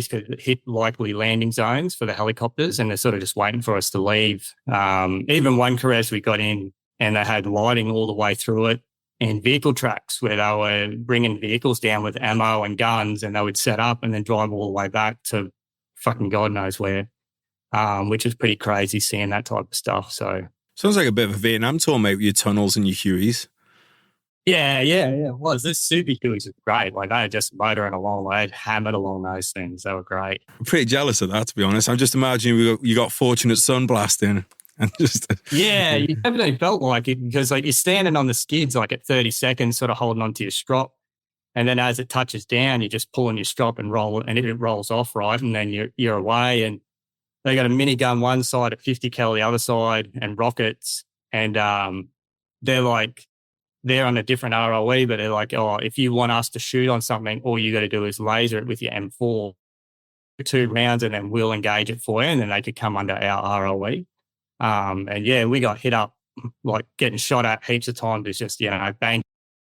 could hit likely landing zones for the helicopters, and they're sort of just waiting for us to leave. Even one caress we got in, and they had lighting all the way through it, and vehicle tracks where they were bringing vehicles down with ammo and guns, and they would set up and then drive all the way back to fucking God knows where, which is pretty crazy seeing that type of stuff. So sounds like a bit of a Vietnam tour, mate, with your tunnels and your Hueys. Yeah. It was. This Super Hueys are great. Like, they were just motoring along. They hammered along those things. They were great. I'm pretty jealous of that, to be honest. I'm just imagining you got fortunate sun blasting. And just yeah, you definitely felt like it, because like you're standing on the skids like at 30 seconds, sort of holding onto your strop. And then as it touches down, you're just pulling your strop and roll it, and it rolls off, right? And then you're away. And they got a minigun one side, a 50 cal the other side, and rockets. And they're on a different ROE, but they're like, oh, if you want us to shoot on something, all you got to do is laser it with your M4 for 2 rounds, and then we'll engage it for you, and then they could come under our ROE. We got hit up, like getting shot at heaps of times. It's just, bang,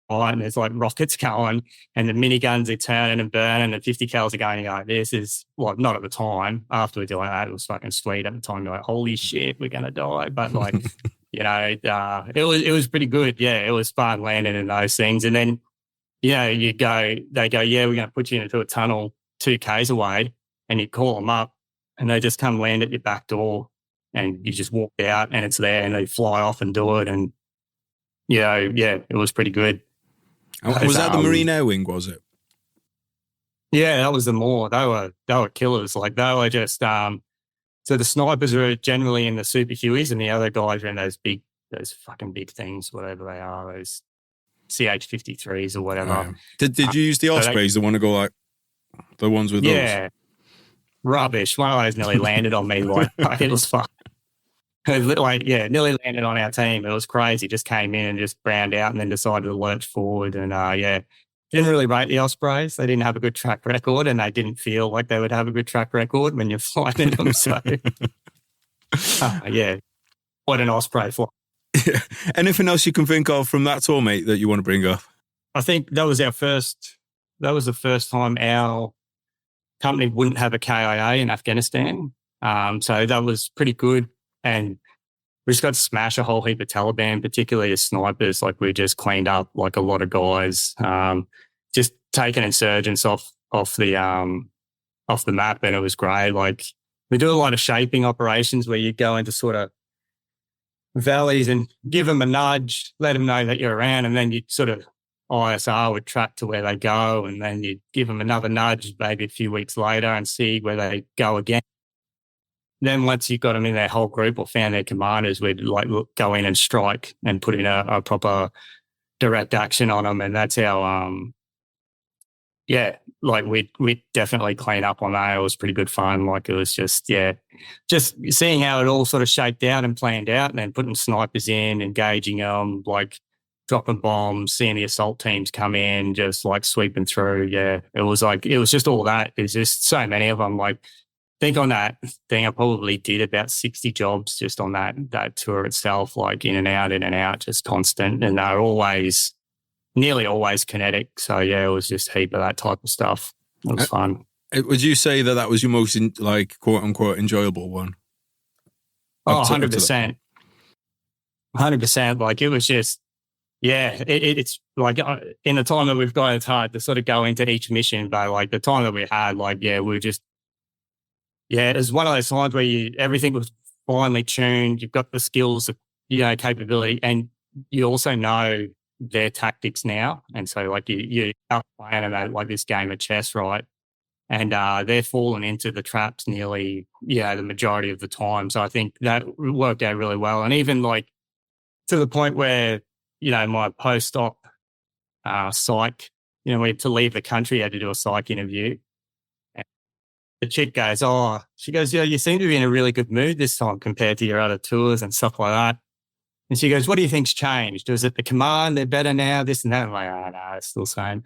and there's like rockets going, and the miniguns are turning and burning, and 50 cals are going, this is, well, not at the time. After we're doing that, it was fucking sweet. At the time, you're like, holy shit, we're going to die. But like, it was pretty good. Yeah, it was fun landing in those things. And then, they go, we're going to put you into a tunnel 2 Ks away, and you call them up, and they just come land at your back door, and you just walk out, and it's there, and they fly off and do it. And, it was pretty good. Was that the Marine Air Wing, was it? Yeah, that was the more. They were killers. Like, they were just, so the snipers are generally in the Super Hueys, and the other guys are in those fucking big things, whatever they are, those CH-53s or whatever. Did you use the Ospreys, the one to go like, the ones with those? Yeah. Rubbish. One of those nearly landed on me. Like, it was fun. Nearly landed on our team. It was crazy. Just came in and just browned out, and then decided to lurch forward. And didn't really rate the Ospreys. They didn't have a good track record, and they didn't feel like they would have a good track record when you're flying in them. So, what an Osprey fly. Yeah. Anything else you can think of from that tour, mate, that you want to bring up? I think that was the first time our company wouldn't have a KIA in Afghanistan. So that was pretty good. And we just got to smash a whole heap of Taliban, particularly as snipers. Like, we just cleaned up like a lot of guys, just taking insurgents off the map, and it was great. Like, we do a lot of shaping operations where you go into sort of valleys and give them a nudge, let them know that you're around, and then you sort of ISR would track to where they go, and then you'd give them another nudge maybe a few weeks later and see where they go again. Then once you got them in their whole group or found their commanders, we'd like go in and strike and put in a proper direct action on them. And that's how, like we'd definitely clean up on that. It was pretty good fun. Like it was just seeing how it all sort of shaped out and planned out, and then putting snipers in, engaging them, like dropping bombs, seeing the assault teams come in, just like sweeping through. Yeah, it was just all that. There's just so many of them. Like, I think on that thing, I probably did about 60 jobs just on that tour itself, like in and out, just constant. And they're nearly always kinetic. So yeah, it was just a heap of that type of stuff. It was fun. Would you say that was your most, like, quote unquote, enjoyable one? Oh, 100%. 100%. Like it was just, it's like in the time that we've got, it's hard to sort of go into each mission, but like the time that we had, like, we were just, it was one of those times where everything was finely tuned. You've got the skills, capability, and you also know their tactics now. And so like you're playing about like this game of chess, right? And they're falling into the traps nearly, the majority of the time. So I think that worked out really well. And even like to the point where, my post-op psych, we had to leave the country, had to do a psych interview. The chick goes, you seem to be in a really good mood this time compared to your other tours and stuff like that. And she goes, what do you think's changed? Was it the command? They're better now, this and that. I'm like, oh, no, it's still the same.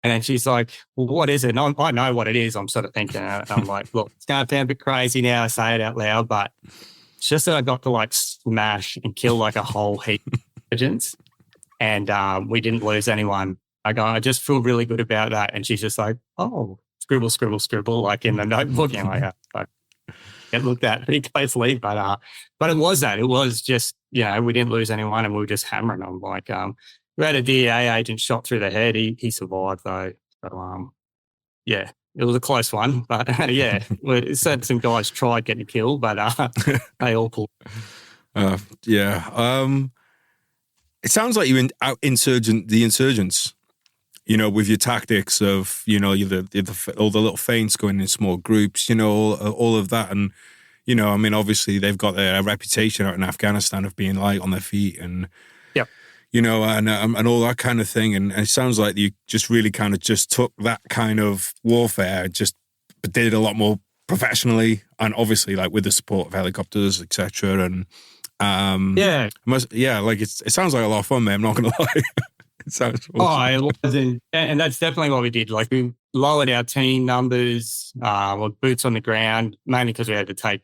And then she's like, well, what is it? And I know what it is. I'm sort of thinking, I'm like, look, it's going to sound a bit crazy now. I say it out loud, but it's just that I got to like smash and kill like a whole heap of agents. And we didn't lose anyone. I just feel really good about that. And she's just like, oh, scribble, scribble, scribble, like in the notebook. And I'm like, it looked at pretty closely, but it was that. It was just, we didn't lose anyone and we were just hammering them. Like, we had a DEA agent shot through the head. He survived though. So, it was a close one, but we said some guys tried getting killed, but they all pulled. It sounds like you out the insurgents, with your tactics of, all the little feints going in small groups, all of that. And, obviously they've got a reputation out in Afghanistan of being light on their feet and, and all that kind of thing. And it sounds like you just really kind of just took that kind of warfare, but did it a lot more professionally and obviously like with the support of helicopters, etc. And, it sounds like a lot of fun, man. I'm not going to lie. It sounds awesome. It was, and that's definitely what we did. Like we lowered our team numbers, with boots on the ground, mainly because we had to take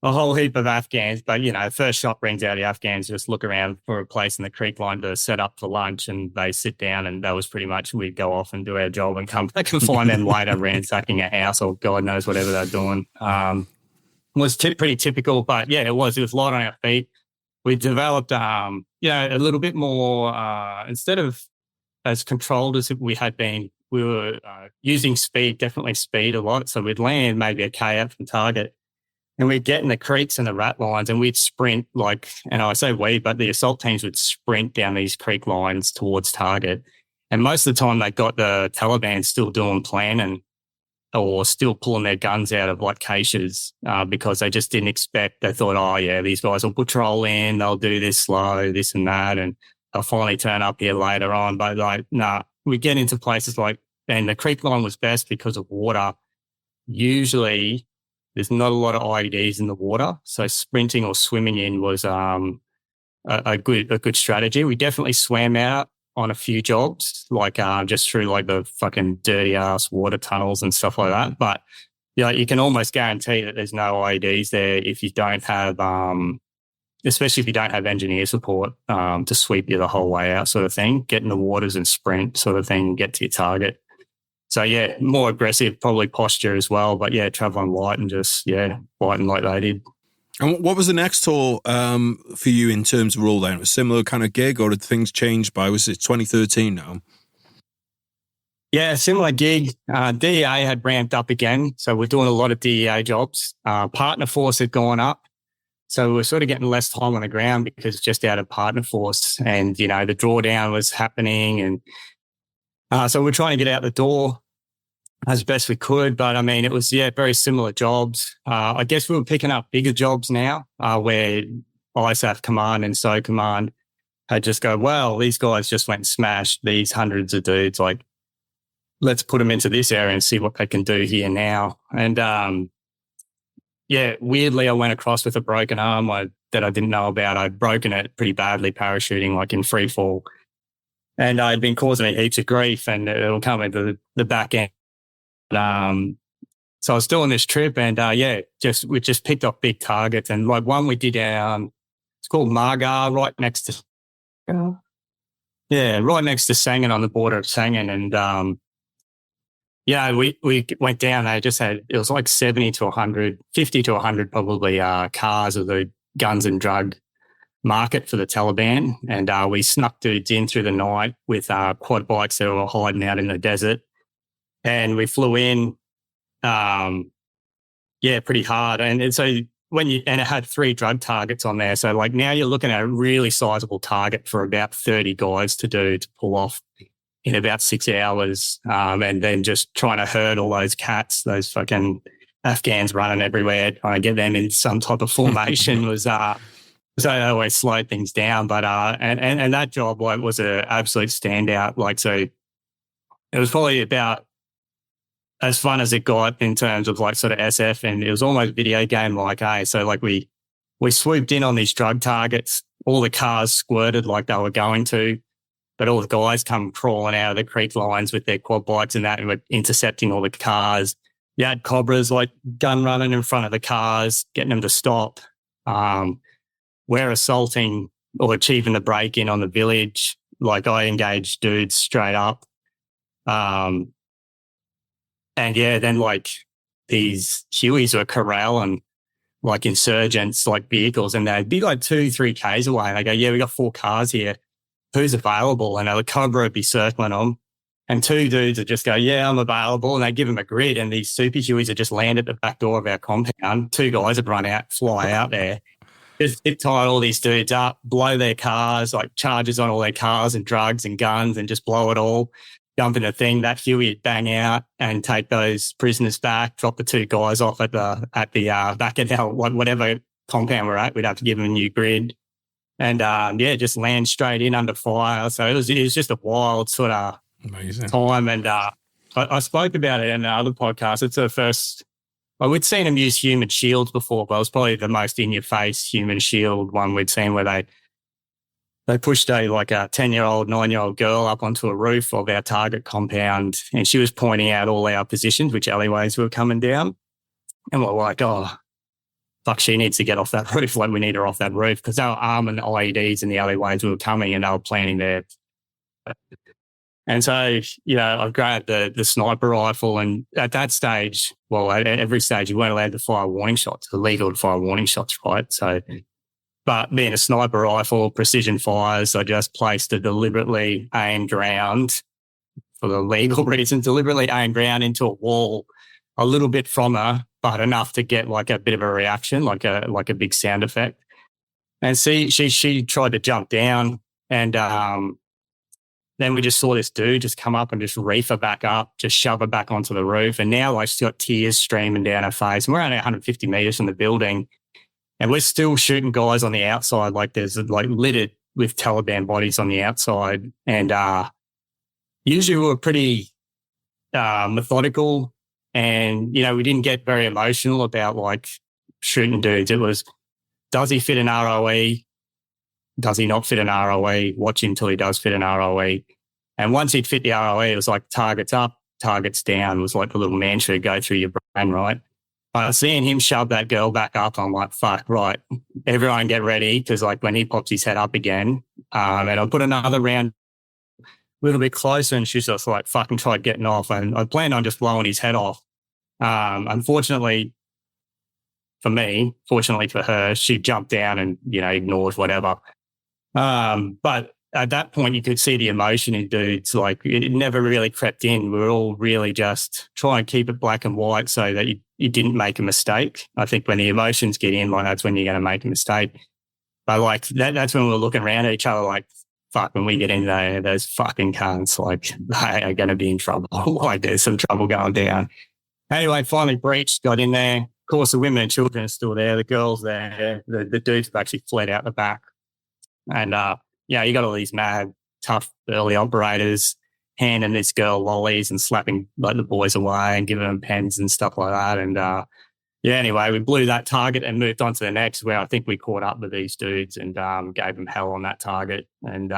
a whole heap of Afghans. But, first shot brings out the Afghans, just look around for a place in the creek line to set up for lunch and they sit down and that was pretty much, we'd go off and do our job and come back and find them later ransacking a house or God knows whatever they're doing. Was pretty typical, but it was light on our feet. We developed, a little bit more, instead of as controlled as we had been, we were using speed, definitely speed a lot. So we'd land maybe a K out from target and we'd get in the creeks and the rat lines and we'd sprint and I say but the assault teams would sprint down these creek lines towards target. And most of the time they got the Taliban still doing planning or still pulling their guns out of like caches because they just didn't expect. They thought, these guys will patrol in, they'll do this slow, this and that, and they'll finally turn up here later on. But we get into places and the creek line was best because of water. Usually there's not a lot of IEDs in the water, so sprinting or swimming in was a good strategy. We definitely swam out on a few jobs, just through the fucking dirty ass water tunnels and stuff like that. But you can almost guarantee that there's no IEDs there if you don't have, especially if you don't have engineer support to sweep you the whole way out, sort of thing. Get in the waters and sprint, sort of thing, get to your target. So more aggressive, probably posture as well. But traveling light and just fighting like they did. And what was the next tour for you in terms of roll down? A similar kind of gig, or did things change by, was it 2013 now? Yeah, similar gig. DEA had ramped up again. So we're doing a lot of DEA jobs. Partner force had gone up. So we were sort of getting less time on the ground because just out of partner force, and, the drawdown was happening. And so we're trying to get out the door as best we could. But I mean, it was, very similar jobs. I guess we were picking up bigger jobs now, where ISAF Command and SO Command had just go, well, these guys just went and smashed these hundreds of dudes. Like, let's put them into this area and see what they can do here now. And, weirdly, I went across with a broken arm that I didn't know about. I'd broken it pretty badly parachuting, like in free fall. And I'd been causing me heaps of grief, and it'll come into the back end. So I was doing this trip, and we just picked up big targets. And like one we did, it's called Margar, right next to Sangin, on the border of Sangin. And we went down. They just had, it was like 70 to 100, 50 to 100 probably cars of the guns and drug market for the Taliban. And we snuck dudes in through the night with quad bikes that were hiding out in the desert. And we flew in, pretty hard. And so and it had 3 drug targets on there. So like now you're looking at a really sizable target for about 30 guys to pull off in about 6 hours. And then just trying to herd all those cats, those fucking Afghans running everywhere, trying to get them in some type of formation was so it always slowed things down. But, and that job was an absolute standout. Like, so it was probably about as fun as it got in terms of like sort of SF, and it was almost video game like, so like we swooped in on these drug targets, all the cars squirted like they were going to, but all the guys come crawling out of the creek lines with their quad bikes and that, and we're intercepting all the cars. You had Cobras like gun running in front of the cars, getting them to stop. We're assaulting or achieving the break-in on the village. Like I engaged dudes straight up. Then like these Hueys were corralling like insurgents, like vehicles, and they'd be like 2-3 Ks away. And they go, we got 4 cars here. Who's available? And the Cobra would be circling them. And 2 dudes would just go, I'm available. And they give them a grid. And these super Hueys would just land at the back door of our compound. 2 guys would run out, fly out there, just tie all these dudes up, blow their cars, like charges on all their cars and drugs and guns, and just blow it all. Jump in a thing, that Huey would bang out and take those prisoners back, drop the 2 guys off at the back at our, whatever compound we're at. We'd have to give them a new grid. And just land straight in under fire. So it was just a wild sort of amazing time. And I spoke about it in another podcast. It's the first, we'd seen them use human shields before, but it was probably the most in-your-face human shield one we'd seen, where they pushed a 10-year-old, 9-year-old girl up onto a roof of our target compound, and she was pointing out all our positions, which alleyways we were coming down. And we're like, fuck, she needs to get off that roof. Like, we need her off that roof, because they were arming IEDs in the alleyways we were coming, and they were planning there. And so, I grabbed the sniper rifle, and at that stage, at every stage, you weren't allowed to fire warning shots. It's illegal to fire warning shots, right? So, but being a sniper rifle, precision fires, I just placed a deliberately aimed round, for the legal reasons, deliberately aimed round into a wall a little bit from her, but enough to get like a bit of a reaction, like a big sound effect. And she tried to jump down, and then we just saw this dude just come up and just reef her back up, just shove her back onto the roof. And now she's got tears streaming down her face. And we're only 150 meters from the building, and we're still shooting guys on the outside. Like, there's like littered with Taliban bodies on the outside. And usually we were pretty methodical, and, we didn't get very emotional about like shooting dudes. It was, does he fit an ROE? Does he not fit an ROE? Watch him till he does fit an ROE. And once he'd fit the ROE, it was like targets up, targets down. It was like a little mantra go through your brain, right? Seeing him shove that girl back up, I'm like, fuck, right, everyone get ready, because like when he pops his head up again, and I put another round a little bit closer, and she's just like fucking tried getting off, and I planned on just blowing his head off. Unfortunately for me, fortunately for her, she jumped down and, ignored whatever. But at that point, you could see the emotion in dudes. Like, it never really crept in. We were all really just trying to keep it black and white so that you you didn't make a mistake. I think when the emotions get in, like that's when you're going to make a mistake. But like that's when we're looking around at each other like, fuck, when we get in there, those fucking cunts, like they are going to be in trouble. Like there's some trouble going down. Anyway, finally breached, got in there. Of course, the women and children are still there. The girls there. The dudes have actually fled out the back. And, you got all these mad, tough early operators handing this girl lollies and slapping like the boys away and giving them pens and stuff like that. And, anyway, we blew that target and moved on to the next where I think we caught up with these dudes and gave them hell on that target. And,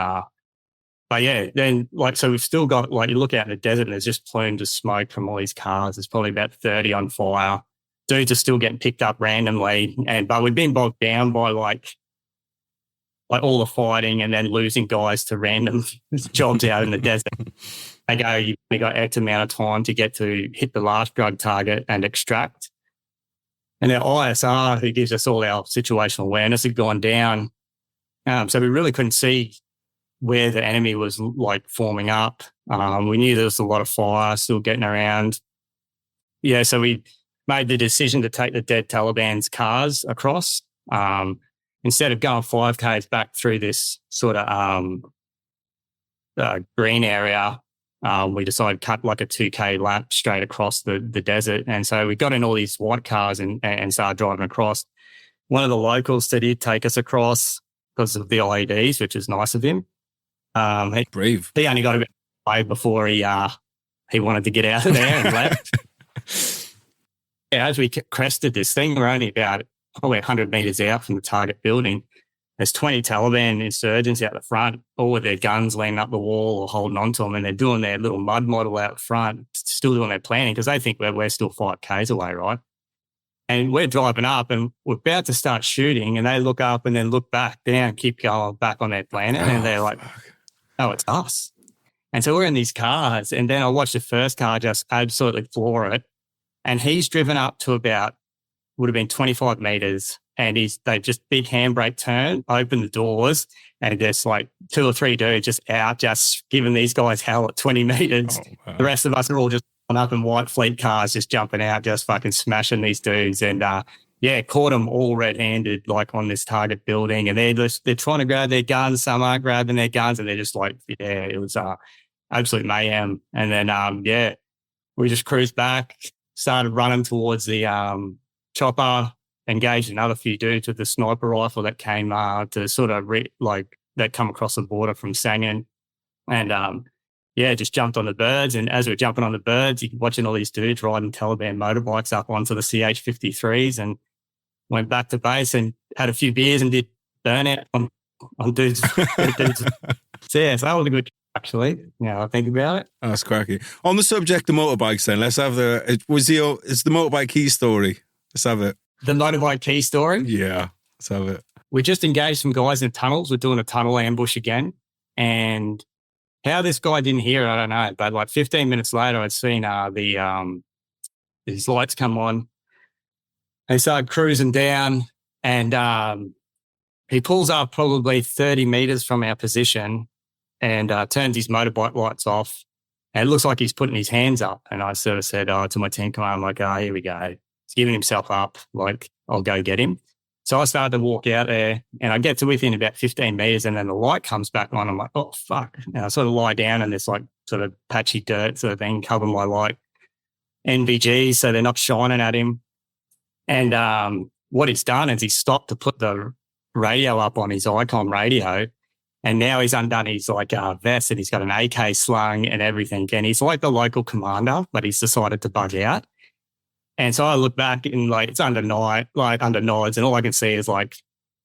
but yeah, then so we've still got, like, you look out in the desert and there's just plumes of smoke from all these cars. There's probably about 30 on fire. Dudes are still getting picked up randomly. But we've been bogged down by like all the fighting and then losing guys to random jobs out in the desert. They go, you've got X amount of time to get to hit the last drug target and extract. And our ISR, who gives us all our situational awareness, had gone down. So we really couldn't see where the enemy was like forming up. We knew there was a lot of fire still getting around. Yeah, so we made the decision to take the dead Taliban's cars across. Instead of going 5Ks back through this sort of green area, we decided to cut like a 2K lap straight across the desert. And so we got in all these white cars and started driving across. One of the locals said he'd take us across because of the IEDs, which is nice of him. Brave. He only got a bit away before he wanted to get out of there and left. As we crested this thing, we're only about probably 100 meters out from the target building. There's 20 Taliban insurgents out the front, all with their guns leaning up the wall or holding onto them, and they're doing their little mud model out front, still doing their planning because they think we're still 5Ks away, right? And we're driving up and we're about to start shooting, and they look up and then look back down, keep going back on their planning, and they're like, oh, it's us. And so we're in these cars, and then I watched the first car just absolutely floor it, and he's driven up to about, would have been 25 meters, and they just big handbrake turn, open the doors, and there's like 2 or 3 dudes just out, just giving these guys hell at 20 meters. Oh, wow. The rest of us are all just up in white fleet cars, just jumping out, just fucking smashing these dudes. And caught them all red-handed, like on this target building, and they're trying to grab their guns. Some aren't grabbing their guns, and they're just like, it was absolute mayhem. And then we just cruised back, started running towards the chopper, engaged another few dudes with the sniper rifle that came to sort of that come across the border from Sangin, and just jumped on the birds. And as we're jumping on the birds, you're watching all these dudes riding Taliban motorbikes up onto the CH-53s, and went back to base and had a few beers and did burnout on dudes. dudes. So that was a good, actually. I think about it. Oh, that's cracky. On the subject of motorbikes, then let's have it's the motorbike key story. Let's have it. The motorbike key story? Yeah, let's have it. We just engaged some guys in tunnels. We're doing a tunnel ambush again. And how this guy didn't hear it, I don't know. But like 15 minutes later, I'd seen these lights come on. They started cruising down, and he pulls up probably 30 meters from our position and turns his motorbike lights off. And it looks like he's putting his hands up. And I sort of said to my team command, I'm like, here we go. He's giving himself up, like, I'll go get him. So I started to walk out there, and I get to within about 15 meters, and then the light comes back on. I'm like, oh, fuck. And I sort of lie down in this, like, sort of patchy dirt sort of thing, covered by, like, NVGs, so they're not shining at him. And what he's done is he stopped to put the radio up on his Icon radio, and now he's undone his, like, vest, and he's got an AK slung and everything. And he's like the local commander, but he's decided to bug out. And so I look back and like it's under nods, and all I can see is like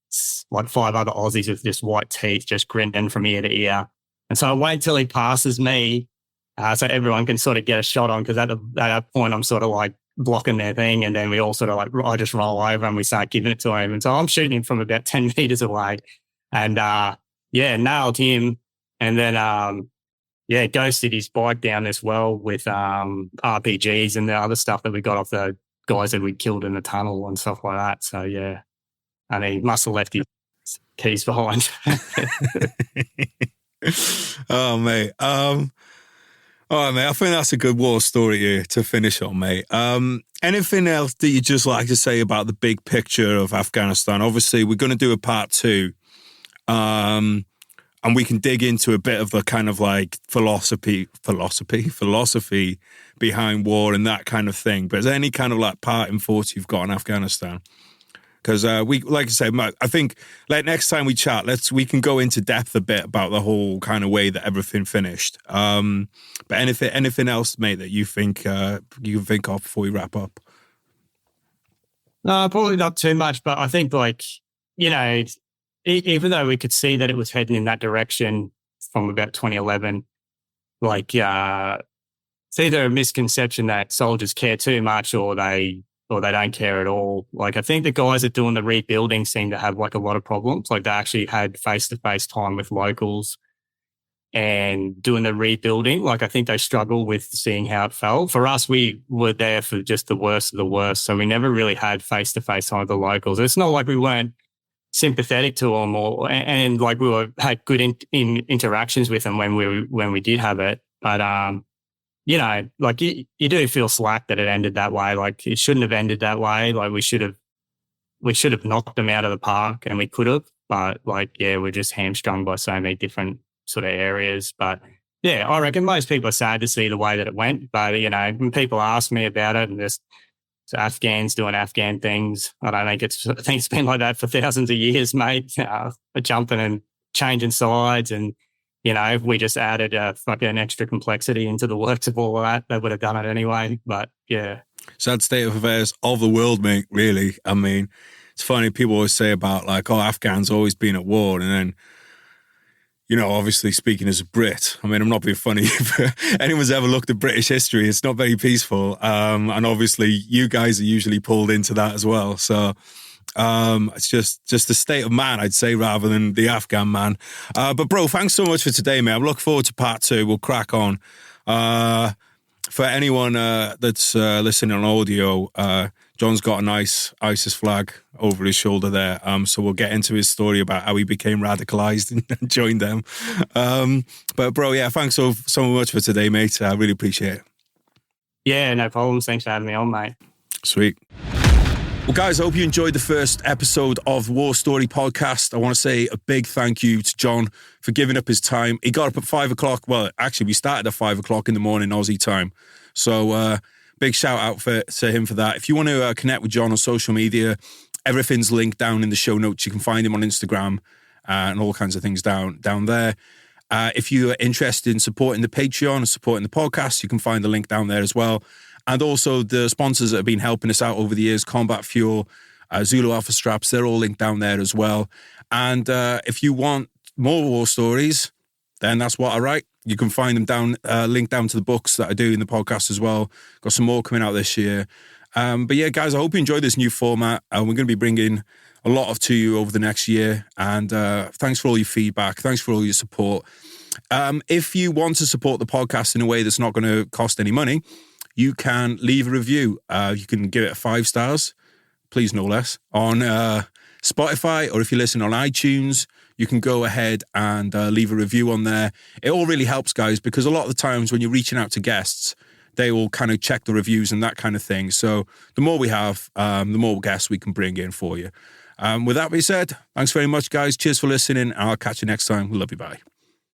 5 other Aussies with just white teeth just grinning from ear to ear. And so I wait till he passes me, so everyone can sort of get a shot on, because at that point I'm sort of like blocking their thing, and then we all sort of like, I just roll over and we start giving it to him. And so I'm shooting him from about 10 meters away, and nailed him. And then ghosted his bike down this well with RPGs and the other stuff that we got off the guys that we killed in the tunnel and stuff like that. So, and he must have left his keys behind. Oh, mate. All right, mate. I think that's a good war story here to finish on, mate. Anything else that you'd just like to say about the big picture of Afghanistan? Obviously, we're going to do a part 2. And we can dig into a bit of the kind of like philosophy behind war and that kind of thing. But is there any kind of like parting thoughts you've got on Afghanistan? Because like I said, I think like next time we chat, we can go into depth a bit about the whole kind of way that everything finished. But anything else, mate, that you think you can think of before we wrap up? No, probably not too much, but I think even though we could see that it was heading in that direction from about 2011, it's either a misconception that soldiers care too much or they don't care at all. Like, I think the guys that doing the rebuilding seem to have like a lot of problems. Like, they actually had face-to-face time with locals and doing the rebuilding. Like, I think they struggle with seeing how it felt. For us, we were there for just the worst of the worst. So we never really had face-to-face time with the locals. It's not like we weren't sympathetic to them and like we had good interactions with them when we did have it. But, like you do feel slack that it ended that way. Like, it shouldn't have ended that way. Like, we should have knocked them out of the park, and we could have, but we're just hamstrung by so many different sort of areas. But yeah, I reckon most people are sad to see the way that it went. But, when people ask me about it and just Afghans doing Afghan things, I think it's been like that for thousands of years, mate. Jumping and changing sides, and if we just added fucking extra complexity into the works of all of that, they would have done it anyway. But yeah, sad state of affairs of the world, mate. Really, I mean, it's funny. People always say about like, oh, Afghans always been at war, and then, obviously speaking as a Brit, I mean, I'm not being funny, but anyone's ever looked at British history, it's not very peaceful. And obviously you guys are usually pulled into that as well. So it's just the state of man, I'd say, rather than the Afghan man. But bro, thanks so much for today, mate. I look forward to part 2. We'll crack on. For anyone that's listening on audio, John's got a nice ISIS flag over his shoulder there. So we'll get into his story about how he became radicalized and joined them. But bro, yeah, thanks so much for today, mate. I really appreciate it. Yeah, no problems. Thanks for having me on, mate. Sweet. Well, guys, I hope you enjoyed the first episode of War Story Podcast. I want to say a big thank you to John for giving up his time. He got up at 5 o'clock. Well, actually, we started at 5 o'clock in the morning, Aussie time. So big shout out to him for that. If you want to connect with John on social media, everything's linked down in the show notes. You can find him on Instagram and all kinds of things down there. If you are interested in supporting the Patreon and supporting the podcast, you can find the link down there as well. And also the sponsors that have been helping us out over the years, Combat Fuel, Zulu Alpha Straps, they're all linked down there as well. And if you want more war stories, then that's what I write. You can find them down, linked down to the books that I do in the podcast as well. Got some more coming out this year. But yeah, guys, I hope you enjoy this new format. We're going to be bringing a lot to you over the next year. And thanks for all your feedback. Thanks for all your support. If you want to support the podcast in a way that's not going to cost any money, you can leave a review. You can give it 5 stars, please no less, on Spotify, or if you listen on iTunes, you can go ahead and leave a review on there. It all really helps, guys, because a lot of the times when you're reaching out to guests, they will kind of check the reviews and that kind of thing. So the more we have, the more guests we can bring in for you. With that being said, thanks very much, guys. Cheers for listening. I'll catch you next time. Love you. Bye.